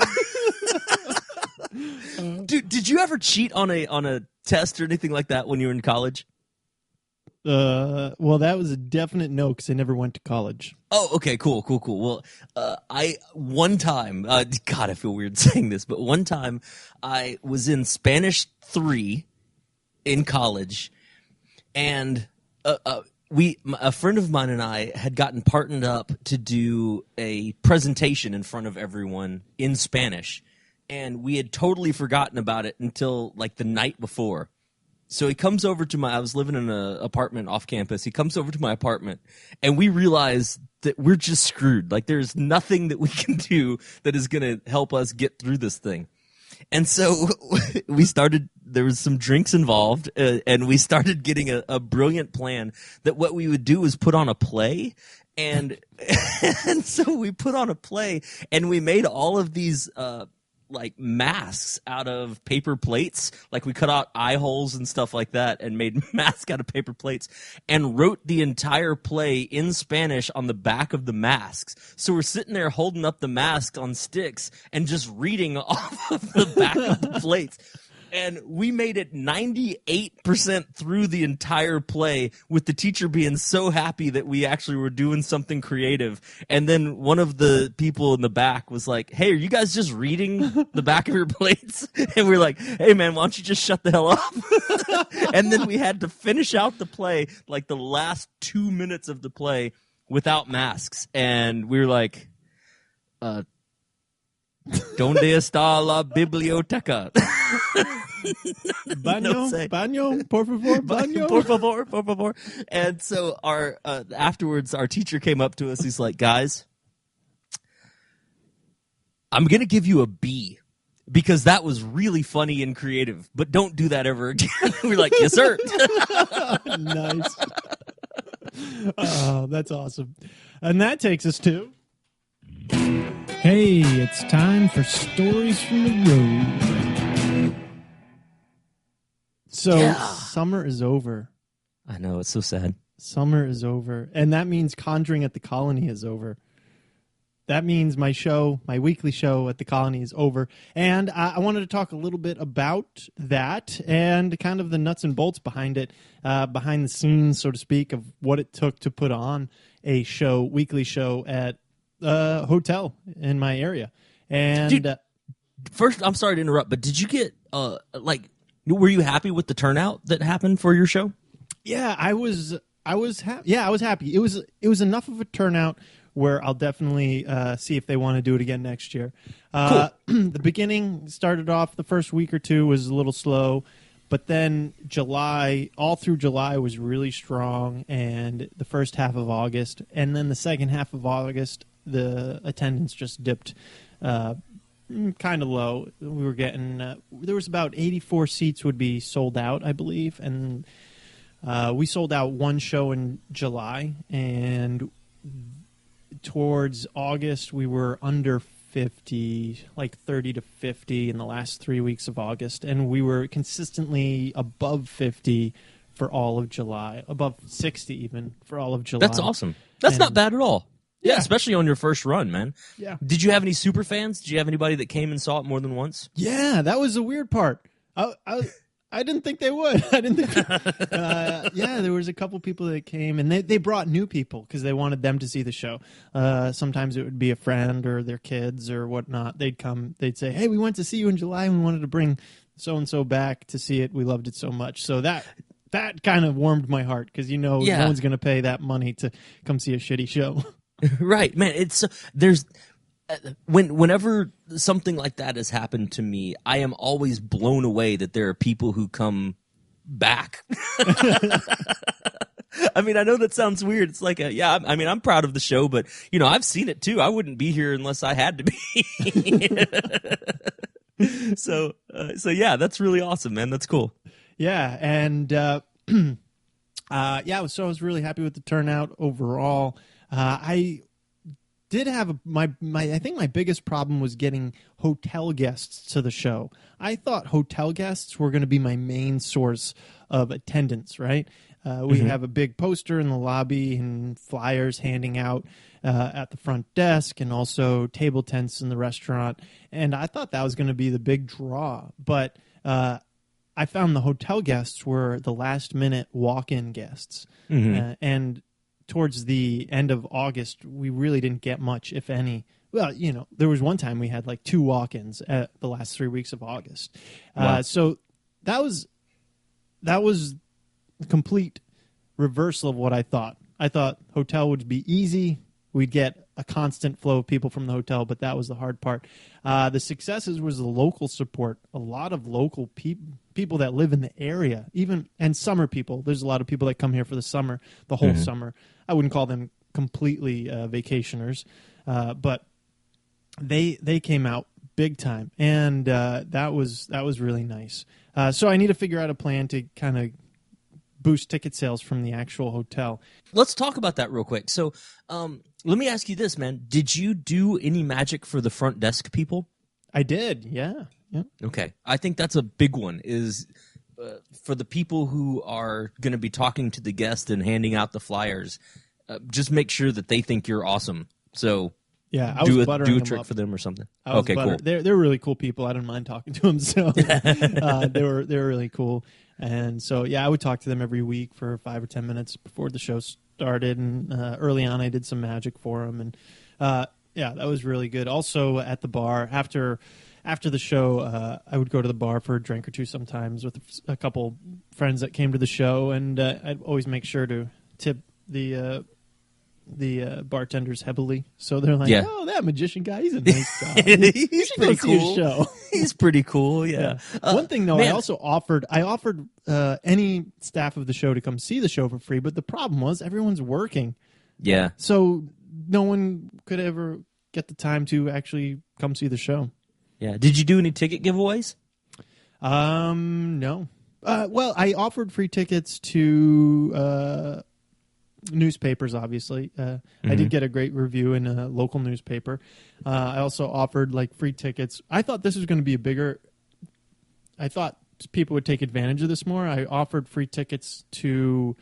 do. Dude, did you ever cheat on a test or anything like that when you were in college? Well, that was a definite no because I never went to college. Oh, okay, cool. Well, one time, God, I feel weird saying this, but one time I was in Spanish 3 in college, and a friend of mine and I had gotten partnered up to do a presentation in front of everyone in Spanish, and we had totally forgotten about it until like the night before. So he comes over to I was living in an apartment off campus. He comes over to my apartment, and we realize that we're just screwed. Like, there's nothing that we can do that is going to help us get through this thing. And so there was some drinks involved, and we started getting a brilliant plan that what we would do is put on a play. And so we put on a play, and we made all of these like masks out of paper plates. Like we cut out eye holes and stuff like that and made masks out of paper plates and wrote the entire play in Spanish on the back of the masks. So we're sitting there holding up the mask on sticks and just reading off of the back of the plates. And we made it 98% through the entire play with the teacher being so happy that we actually were doing something creative. And then one of the people in the back was like, hey, are you guys just reading the back of your plates? And we were like, hey, man, why don't you just shut the hell up? And then we had to finish out the play, like the last 2 minutes of the play without masks. And we were like, ¿Dónde está la biblioteca? Baño, por favor, baño. Por favor. And so afterwards, our teacher came up to us. He's like, guys, I'm going to give you a B because that was really funny and creative, but don't do that ever again. We're like, yes, sir. Nice. Oh, that's awesome. And that takes us to... Hey, it's time for Stories from the Road. So, Summer is over. I know, it's so sad. Summer is over. And that means Conjuring at the Colony is over. That means my weekly show at the Colony is over. And I wanted to talk a little bit about that and kind of the nuts and bolts behind it, behind the scenes, so to speak, of what it took to put on a weekly show at hotel in my area. And dude, first, I'm sorry to interrupt, but did you get were you happy with the turnout that happened for your show? Yeah, I was I was happy. Yeah, I was happy. It was enough of a turnout where I'll definitely see if they want to do it again next year. Cool. The beginning started off, the first week or two was a little slow, but then July, all through July was really strong, and the first half of August, and then the second half of August, the attendance just dipped kind of low. We were getting there was about 84 seats would be sold out, I believe, and we sold out one show in July, and towards August we were under 50, like 30 to 50 in the last 3 weeks of August, and we were consistently above 50 for all of July, above 60 even for all of July. That's awesome. That's not bad at all. Yeah, Yeah. especially on your first run, man. Yeah. Did you have any super fans? Did you have anybody that came and saw it more than once? Yeah, that was the weird part. I didn't think they would. I didn't think. Yeah, there was a couple people that came, and they brought new people because they wanted them to see the show. Sometimes it would be a friend or their kids or whatnot. They'd come. They'd say, "Hey, we went to see you in July, and we wanted to bring so and so back to see it. We loved it so much." So that kind of warmed my heart because no one's going to pay that money to come see a shitty show. Right, man. It's there's whenever something like that has happened to me, I am always blown away that there are people who come back. I mean, I know that sounds weird. It's like I mean, I'm proud of the show, but I've seen it too. I wouldn't be here unless I had to be. So yeah, that's really awesome, man. That's cool. Yeah, and yeah, so I was really happy with the turnout overall. I did have I think my biggest problem was getting hotel guests to the show. I thought hotel guests were going to be my main source of attendance, right? We have a big poster in the lobby and flyers handing out at the front desk, and also table tents in the restaurant. And I thought that was going to be the big draw. But I found the hotel guests were the last-minute walk-in guests. And towards the end of August, we really didn't get much, if any. Well, there was one time we had like 2 walk-ins at the last 3 weeks of August. Wow. So that was a complete reversal of what I thought. I thought hotel would be easy. We'd get a constant flow of people from the hotel, but that was the hard part. The successes was the local support. A lot of local people that live in the area, and summer people. There's a lot of people that come here for the summer, the whole summer. I wouldn't call them completely vacationers, but they came out big time, and that was really nice. So I need to figure out a plan to kind of boost ticket sales from the actual hotel. Let's talk about that real quick. So let me ask you this, man. Did you do any magic for the front desk people? I did, yeah. Okay. I think that's a big one, is for the people who are going to be talking to the guest and handing out the flyers, just make sure that they think you're awesome. So yeah, I do was a buttering trick them up for them or something. Okay, cool. They're really cool people. I don't mind talking to them. So they were really cool. And so yeah, I would talk to them every week for 5 or 10 minutes before the show started. And early on, I did some magic for them. And yeah, that was really good. Also at the bar after the show, I would go to the bar for a drink or two sometimes with a couple friends that came to the show, and I'd always make sure to tip the bartenders heavily. So they're like, "Oh, that magician guy, he's a nice guy. He's pretty cool. Show." He's pretty cool. Yeah. One thing though, man. I offered any staff of the show to come see the show for free, but the problem was everyone's working. Yeah. So no one could ever get the time to actually come see the show. Yeah. Did you do any ticket giveaways? No. Well, I offered free tickets to newspapers, obviously. I did get a great review in a local newspaper. I also offered free tickets. I thought this was going to be I thought people would take advantage of this more. I offered free tickets to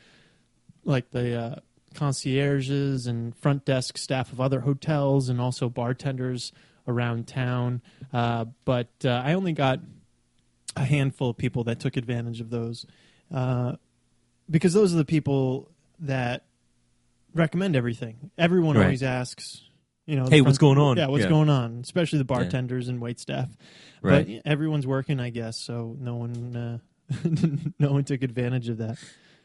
the concierges and front desk staff of other hotels, and also bartenders around town. But I only got a handful of people that took advantage of those, because those are the people that recommend everything. Everyone always asks, hey, what's going on? Yeah, what's going on? Especially the bartenders and wait staff. Right. But everyone's working, I guess, so no one no one took advantage of that.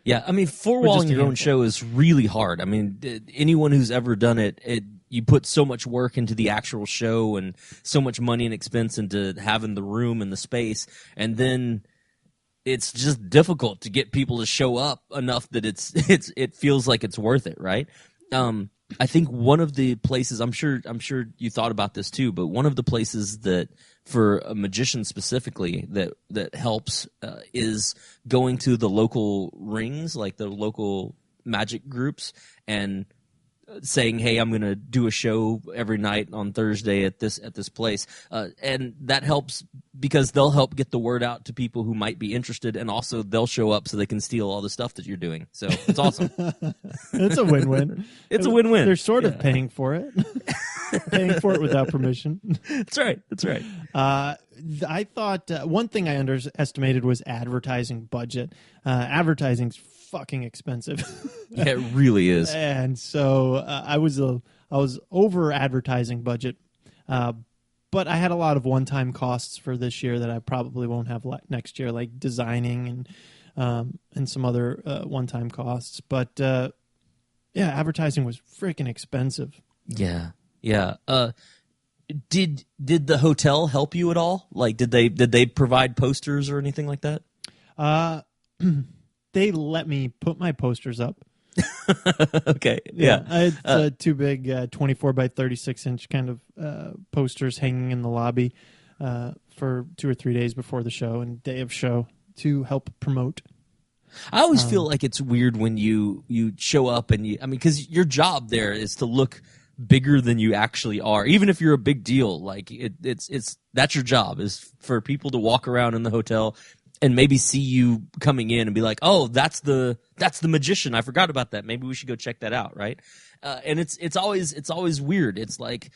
Yeah, I mean, just four-walling a your own handful. show is really hard. I mean, anyone who's ever done it, you put so much work into the actual show and so much money and expense into having the room and the space, and then it's just difficult to get people to show up enough that it feels like it's worth it, right? I think one of the places I'm sure you thought about this too, but one of the places that for a magician specifically that helps is going to the local rings, like the local magic groups, and saying, "Hey, I'm going to do a show every night on Thursday at this place," and that helps because they'll help get the word out to people who might be interested, and also they'll show up so they can steal all the stuff that you're doing. So it's awesome. It's a win-win. It's a win-win. They're sort of paying for it, paying for it without permission. That's right. That's right. I thought one thing I underestimated was advertising budget. Advertising's fucking expensive. Yeah, it really is. And so I was over advertising budget, but I had a lot of one-time costs for this year that I probably won't have next year, like designing and some other one-time costs. But yeah, advertising was freaking expensive. Yeah, yeah. Did the hotel help you at all? Like, did they provide posters or anything like that? They let me put my posters up. Okay, yeah. It's two big 24 by 36 inch kind of posters hanging in the lobby for 2 or 3 days before the show and day of show to help promote. I always feel like it's weird when you show up and because your job there is to look bigger than you actually are, even if you're a big deal. Like it's that's your job, is for people to walk around in the hotel and maybe see you coming in and be like, "Oh, that's the magician. I forgot about that. Maybe we should go check that out." Right? And it's always weird. It's like,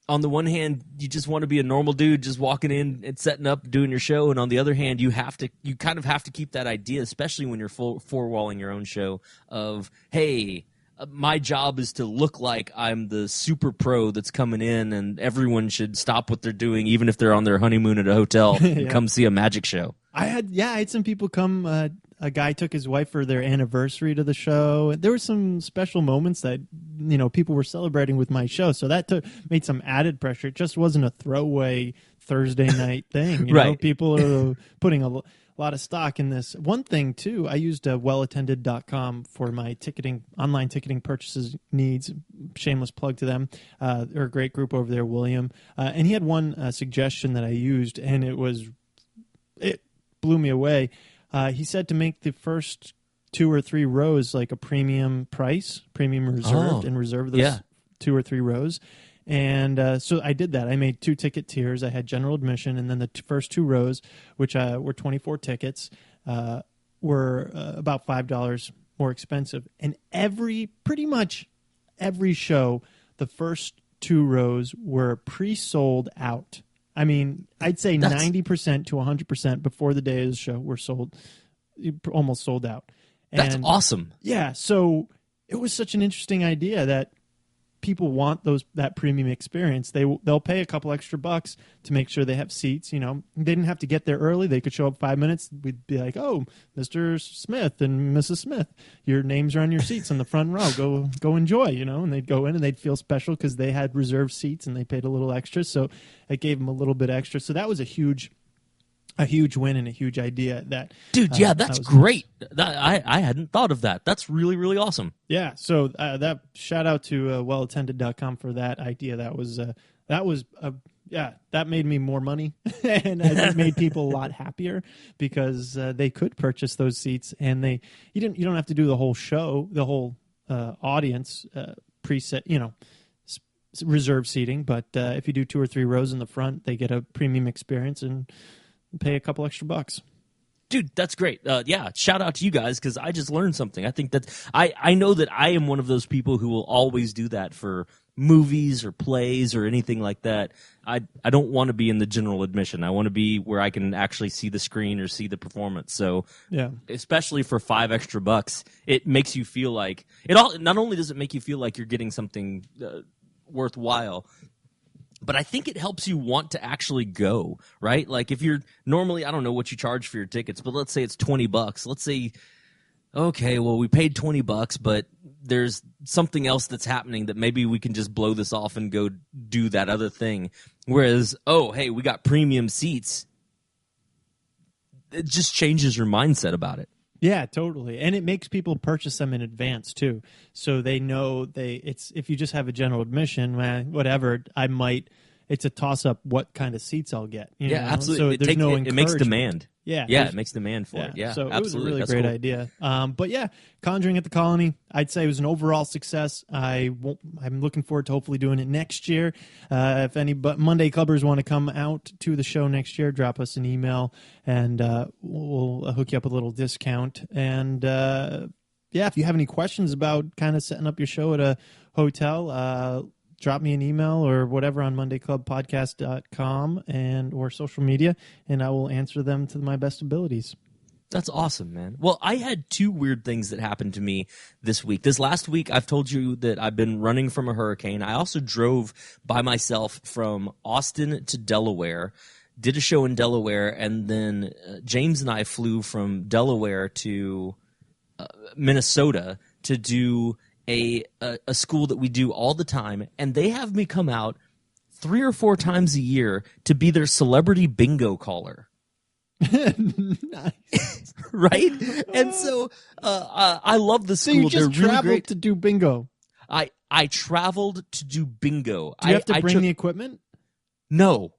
on the one hand, you just want to be a normal dude just walking in and setting up, doing your show, and on the other hand, you kind of have to keep that idea, especially when you're four-walling your own show, of, hey, my job is to look like I'm the super pro that's coming in, and everyone should stop what they're doing, even if they're on their honeymoon at a hotel, and come see a magic show. I had some people come. A guy took his wife for their anniversary to the show. There were some special moments that people were celebrating with my show, so that made some added pressure. It just wasn't a throwaway Thursday night thing. Right. People are putting a lot of stock in this. One thing too, I used wellattended.com for my online ticketing purchases needs. Shameless plug to them. They're a great group over there, William. And he had one suggestion that I used, and it blew me away. He said to make the first 2 or 3 rows like a premium price, premium reserved, and reserve those 2 or 3 rows. And so I did that. I made 2 ticket tiers. I had general admission, and then the first 2 rows, which were 24 tickets, were about $5 more expensive. And pretty much every show, the first 2 rows were pre-sold out. I mean, I'd say 90% to 100% before the day of the show were sold, almost sold out. And that's awesome. Yeah, so it was such an interesting idea that people want that premium experience. They'll pay a couple extra bucks to make sure they have seats. They didn't have to get there early. They could show up 5 minutes. We'd be like, "Oh, Mr. Smith and Mrs. Smith, your names are on your seats in the front row. Go enjoy." And they'd go in and they'd feel special because they had reserved seats and they paid a little extra. So it gave them a little bit extra. So that was a huge win and a huge idea. That dude, yeah, that's great. I hadn't thought of that. That's really, really awesome. Yeah, so that shout out to wellattended.com for that idea. That made me more money, and it made people a lot happier because they could purchase those seats, and you don't have to do the whole show, the whole audience preset, reserve seating. But if you do 2 or 3 rows in the front, they get a premium experience and pay a couple extra bucks. Dude, that's great. Yeah, shout out to you guys because I just learned something. I think that I know that I am one of those people who will always do that for movies or plays or anything like that. I don't want to be in the general admission. I want to be where I can actually see the screen or see the performance. So, yeah, especially for $5 extra, it makes you feel like not only does it make you feel like you're getting something worthwhile, but I think it helps you want to actually go, right? Like if you're normally, I don't know what you charge for your tickets, but let's say it's $20. Let's say okay, well, we paid $20, but there's something else that's happening that maybe we can just blow this off and go do that other thing. Whereas, oh, hey, we got premium seats. It just changes your mindset about it. Yeah, totally. And it makes people purchase them in advance too. So they know it's if you just have a general admission, whatever, it's a toss up what kind of seats I'll get. You know? Absolutely. So there's no it makes demand. Yeah, it makes demand for it. Yeah, so absolutely. It was a really That's great cool. idea. But yeah, Conjuring at the Colony, I'd say it was an overall success. I'm looking forward to hopefully doing it next year. If any Monday Clubbers want to come out to the show next year, drop us an email and we'll hook you up with a little discount. And if you have any questions about kind of setting up your show at a hotel, drop me an email or whatever on mondayclubpodcast.com or social media, and I will answer them to my best abilities. That's awesome, man. Well, I had two weird things that happened to me this week. This last week, I've told you that I've been running from a hurricane. I also drove by myself from Austin to Delaware, did a show in Delaware, and then James and I flew from Delaware to Minnesota to do a school that we do all the time, and they have me come out 3 or 4 times a year to be their celebrity bingo caller. Nice. Right? And so I love the school. So you just They're really traveled great. to do bingo. I traveled to do bingo. Do you have to bring the equipment? No.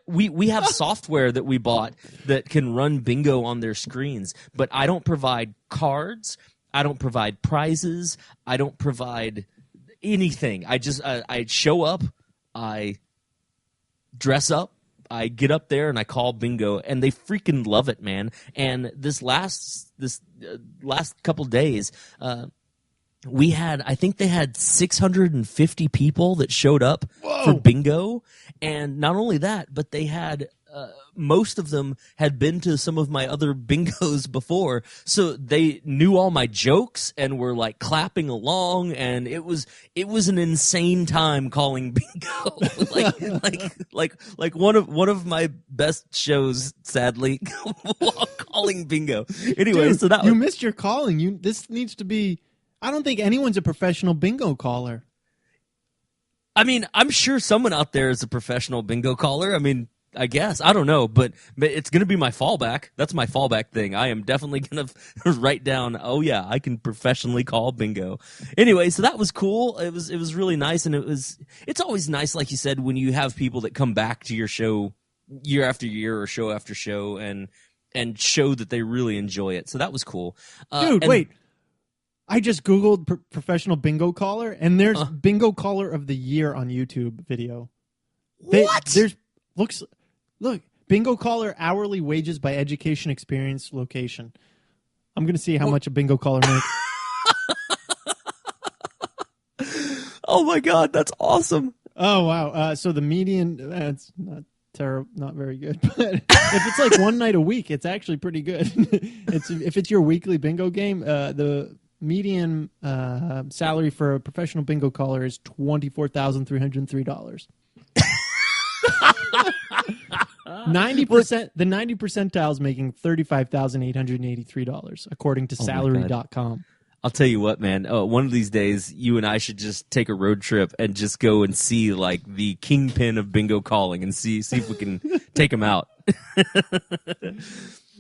We have software that we bought that can run bingo on their screens, but I don't provide cards. I don't provide prizes. I don't provide anything. I show up, I dress up, I get up there, and I call bingo, and they freaking love it, man. And this last couple days, I think they had 650 people that showed up for bingo, and not only that, but they had most of them had been to some of my other bingos before, so they knew all my jokes and were like clapping along, and it was an insane time calling bingo. like one of my best shows, sadly, while calling bingo. Anyway, Dude, so that you missed your calling. This needs to be. I don't think anyone's a professional bingo caller. I mean, I'm sure someone out there is a professional bingo caller. I mean, I guess. I don't know, but it's going to be my fallback. That's my fallback thing. I am definitely going to write down, oh yeah, I can professionally call bingo. Anyway, so that was cool. It was really nice, and it's always nice, like you said, when you have people that come back to your show year after year or show after show and show that they really enjoy it. So that was cool. Dude, wait. I just Googled professional bingo caller, and there's bingo caller of the year on YouTube video. What? Look, bingo caller hourly wages by education, experience, location. I'm going to see how much a bingo caller makes. Oh my God, that's awesome. Oh, wow. So the median, it's not terrible, not very good. But if it's like one night a week, it's actually pretty good. If it's your weekly bingo game, the median salary for a professional bingo caller is $24,303. 90%. The 90 percentile is making $35,883, according to salary.com. I'll tell you what, man. One of these days, you and I should just take a road trip and just go and see like the kingpin of bingo calling and see if we can take him out.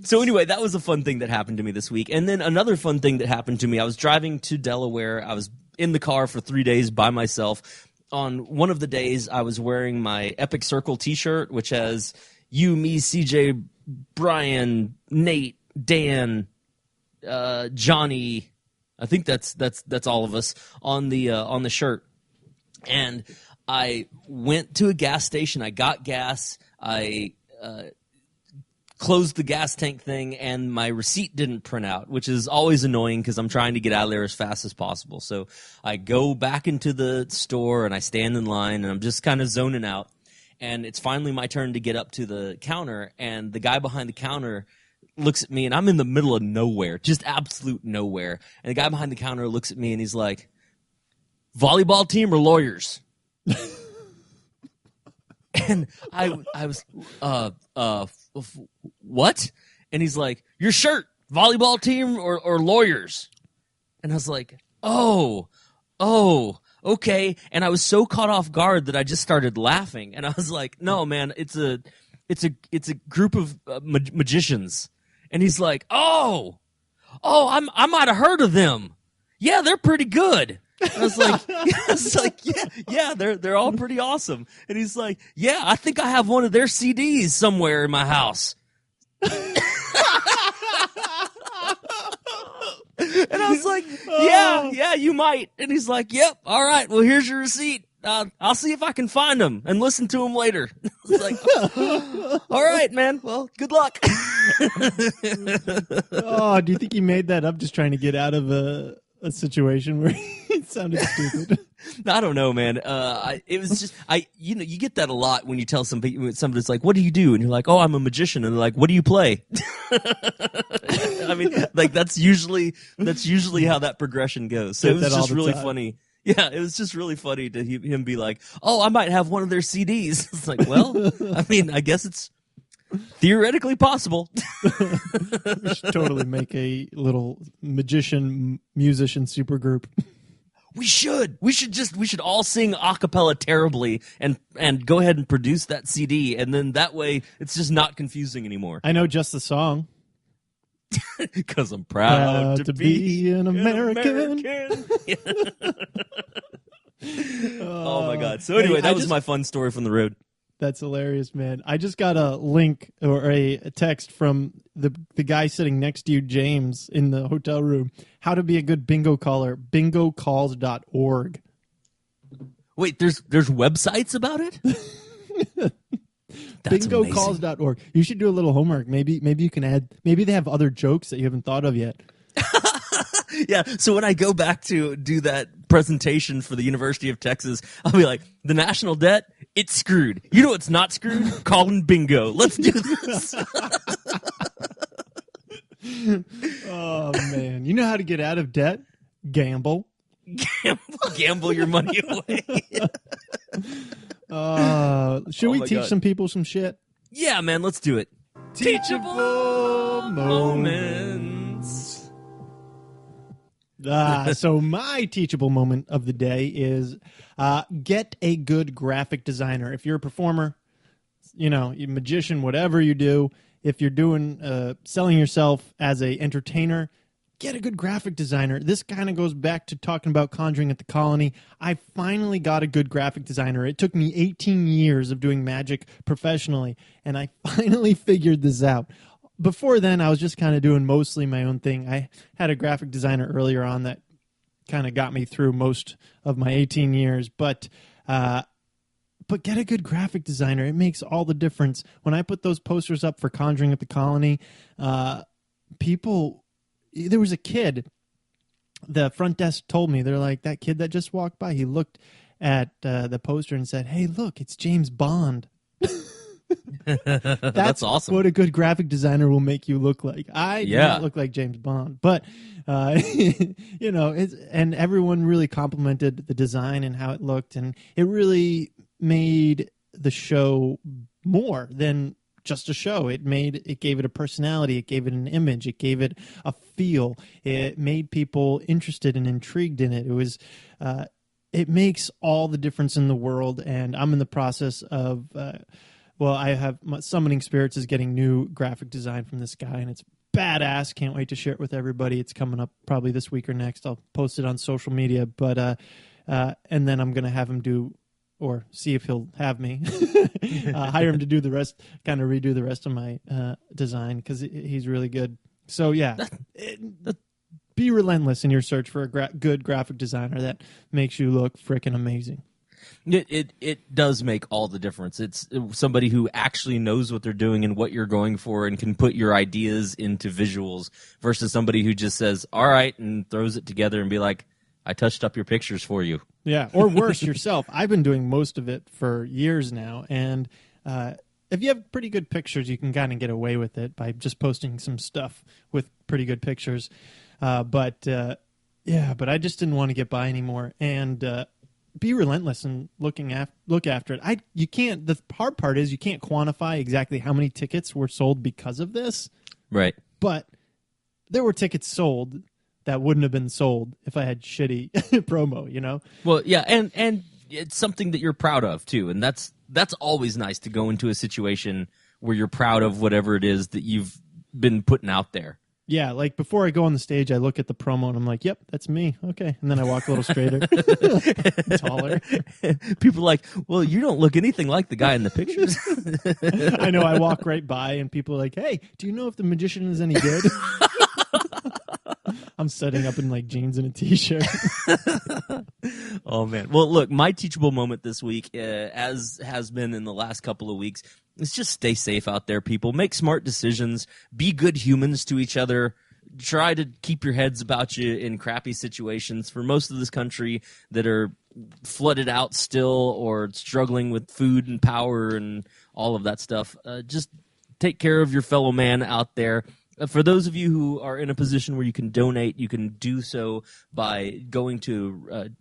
So anyway, that was a fun thing that happened to me this week. And then another fun thing that happened to me, I was driving to Delaware. I was in the car for 3 days by myself. On one of the days, I was wearing my Epic Circle t-shirt, which has you, me, CJ, Brian, Nate, Dan, Johnny. I think that's all of us on the shirt. And I went to a gas station. I got gas. I closed the gas tank thing, and my receipt didn't print out, which is always annoying because I'm trying to get out of there as fast as possible. So I go back into the store, and I stand in line, and I'm just kind of zoning out. And it's finally my turn to get up to the counter, and the guy behind the counter looks at me, and I'm in the middle of nowhere, just absolute nowhere. And the guy behind the counter looks at me, and he's like, "Volleyball team or lawyers?" And I was, what? And he's like, "Your shirt." volleyball team or lawyers? And I was like, oh, okay. And I was so caught off guard that I just started laughing. And I was like, no, man, it's a group of magicians. And he's like, oh, I might have heard of them. Yeah, they're pretty good. And I was like, yeah, they're all pretty awesome. And he's like, yeah, I think I have one of their CDs somewhere in my house. And I was like, yeah, you might. And he's like, yep, all right, well, here's your receipt. I'll see if I can find them and listen to them later. I was like, all right, man, well, good luck. Oh, do you think he made that up just trying to get out of a situation where it sounded stupid? I don't know, man. It was just, you get that a lot when you tell somebody's like, what do you do? And you're like, oh, I'm a magician. And they're like, what do you play? I mean, like that's usually how that progression goes. So it was just really funny. Yeah, it was just really funny to him be like, oh, I might have one of their CDs. It's like, well, I mean, I guess it's theoretically possible. We should totally make a little magician musician supergroup. We should all sing a cappella terribly and go ahead and produce that CD, and then that way it's just not confusing anymore. I know just the song. Because I'm proud to be an American. Oh my God. So anyway, that was my fun story from the road. That's hilarious, man. I just got a link or a text from the guy sitting next to you, James, in the hotel room. How to be a good bingo caller, bingocalls.org. Wait, there's websites about it? Bingocalls.org. You should do a little homework. Maybe you can add, maybe they have other jokes that you haven't thought of yet. Yeah, so when I go back to do that presentation for the University of Texas, I'll be like, the national debt, it's screwed. You know what's not screwed? Calling bingo. Let's do this. Oh, man. You know how to get out of debt? Gamble. Gamble your money away. Should we teach some people some shit? Yeah, man, let's do it. Teachable moments. So my teachable moment of the day is get a good graphic designer. If you're a performer, you're a magician, whatever you do, if you're doing selling yourself as a entertainer, get a good graphic designer. This kind of goes back to talking about Conjuring at the Colony. I finally got a good graphic designer. It took me 18 years of doing magic professionally, and I finally figured this out. Before then, I was just kind of doing mostly my own thing. I had a graphic designer earlier on that kind of got me through most of my 18 years. But get a good graphic designer. It makes all the difference. When I put those posters up for Conjuring at the Colony, there was a kid, the front desk told me, they're like, that kid that just walked by, he looked at the poster and said, hey, look, it's James Bond. That's awesome. What a good graphic designer will make you look like. I do not look like James Bond, but and everyone really complimented the design and how it looked, and it really made the show more than just a show. It gave it a personality, it gave it an image, it gave it a feel. It made people interested and intrigued in it. It was it makes all the difference in the world, and I'm in the process of I have Summoning Spirits is getting new graphic design from this guy, and it's badass. Can't wait to share it with everybody. It's coming up probably this week or next. I'll post it on social media, but and then I'm going to have him do, or see if he'll have me hire him to do the rest, kind of redo the rest of my design, because he's really good. So yeah, be relentless in your search for a good graphic designer that makes you look freaking amazing. It does make all the difference. It's somebody who actually knows what they're doing and what you're going for and can put your ideas into visuals versus somebody who just says, all right, and throws it together and be like, I touched up your pictures for you. Yeah, or worse, yourself. I've been doing most of it for years now, and if you have pretty good pictures, you can kind of get away with it by just posting some stuff with pretty good pictures. But I just didn't want to get by anymore, and be relentless and look after it. You can't. The hard part is you can't quantify exactly how many tickets were sold because of this. Right. But there were tickets sold that wouldn't have been sold if I had shitty promo, you know? Well, yeah, and it's something that you're proud of too, and that's always nice to go into a situation where you're proud of whatever it is that you've been putting out there. Yeah, like before I go on the stage, I look at the promo and I'm like, "Yep, that's me." Okay, and then I walk a little straighter, taller. People are like, "Well, you don't look anything like the guy in the pictures." I know. I walk right by and people are like, "Hey, do you know if the magician is any good?" I'm setting up in like jeans and a t-shirt. Oh man. Well, look, my teachable moment this week, as has been in the last couple of weeks, is just stay safe out there, people. Make smart decisions. Be good humans to each other. Try to keep your heads about you in crappy situations. For most of this country that are flooded out still or struggling with food and power and all of that stuff, just take care of your fellow man out there. For those of you who are in a position where you can donate, you can do so by going to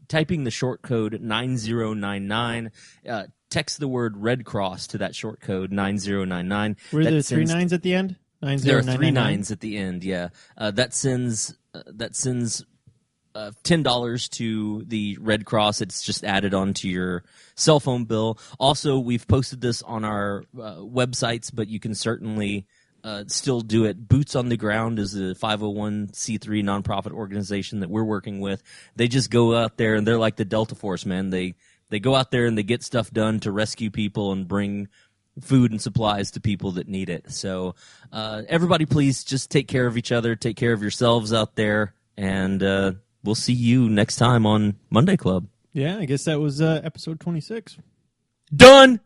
typing the short code 9099. Text the word Red Cross to that short code 9099. Were there 3 9s at the end? There are 3 9s at the end. Yeah, that sends $10 to the Red Cross. It's just added onto your cell phone bill. Also, we've posted this on our websites, but you can certainly still do it. Boots on the Ground is a 501c3 nonprofit organization that we're working with. They just go out there and they're like the Delta Force, man. They go out there and they get stuff done to rescue people and bring food and supplies to people that need it. So everybody, please just take care of each other, take care of yourselves out there, and we'll see you next time on Monday Club. Yeah, I guess that was episode 26. Done!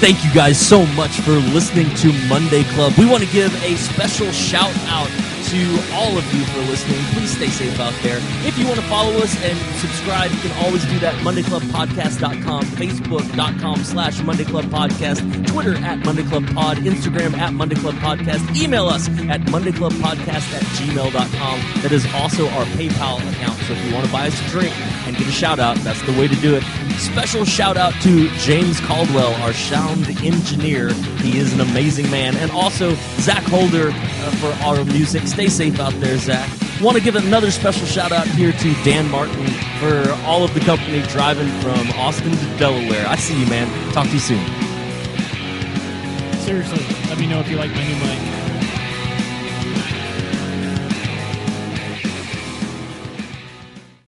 Thank you guys so much for listening to Monday Club. We want to give a special shout out to all of you for listening. Please stay safe out there. If you want to follow us and subscribe, you can always do that. MondayClubPodcast.com, Facebook.com/Monday Club Podcast, Twitter @MondayClubPod, Instagram @MondayClubPodcast. Email us at MondayClubPodcast@gmail.com. That is also our PayPal account. So if you want to buy us a drink and get a shout out, that's the way to do it. Special shout out to James Caldwell, our sound engineer. He is an amazing man. And also Zach Holder for our music. Stay safe out there, Zach. Want to give another special shout out here to Dan Martin for all of the company driving from Austin to Delaware. I see you, man. Talk to you soon. Seriously, let me know if you like my new mic.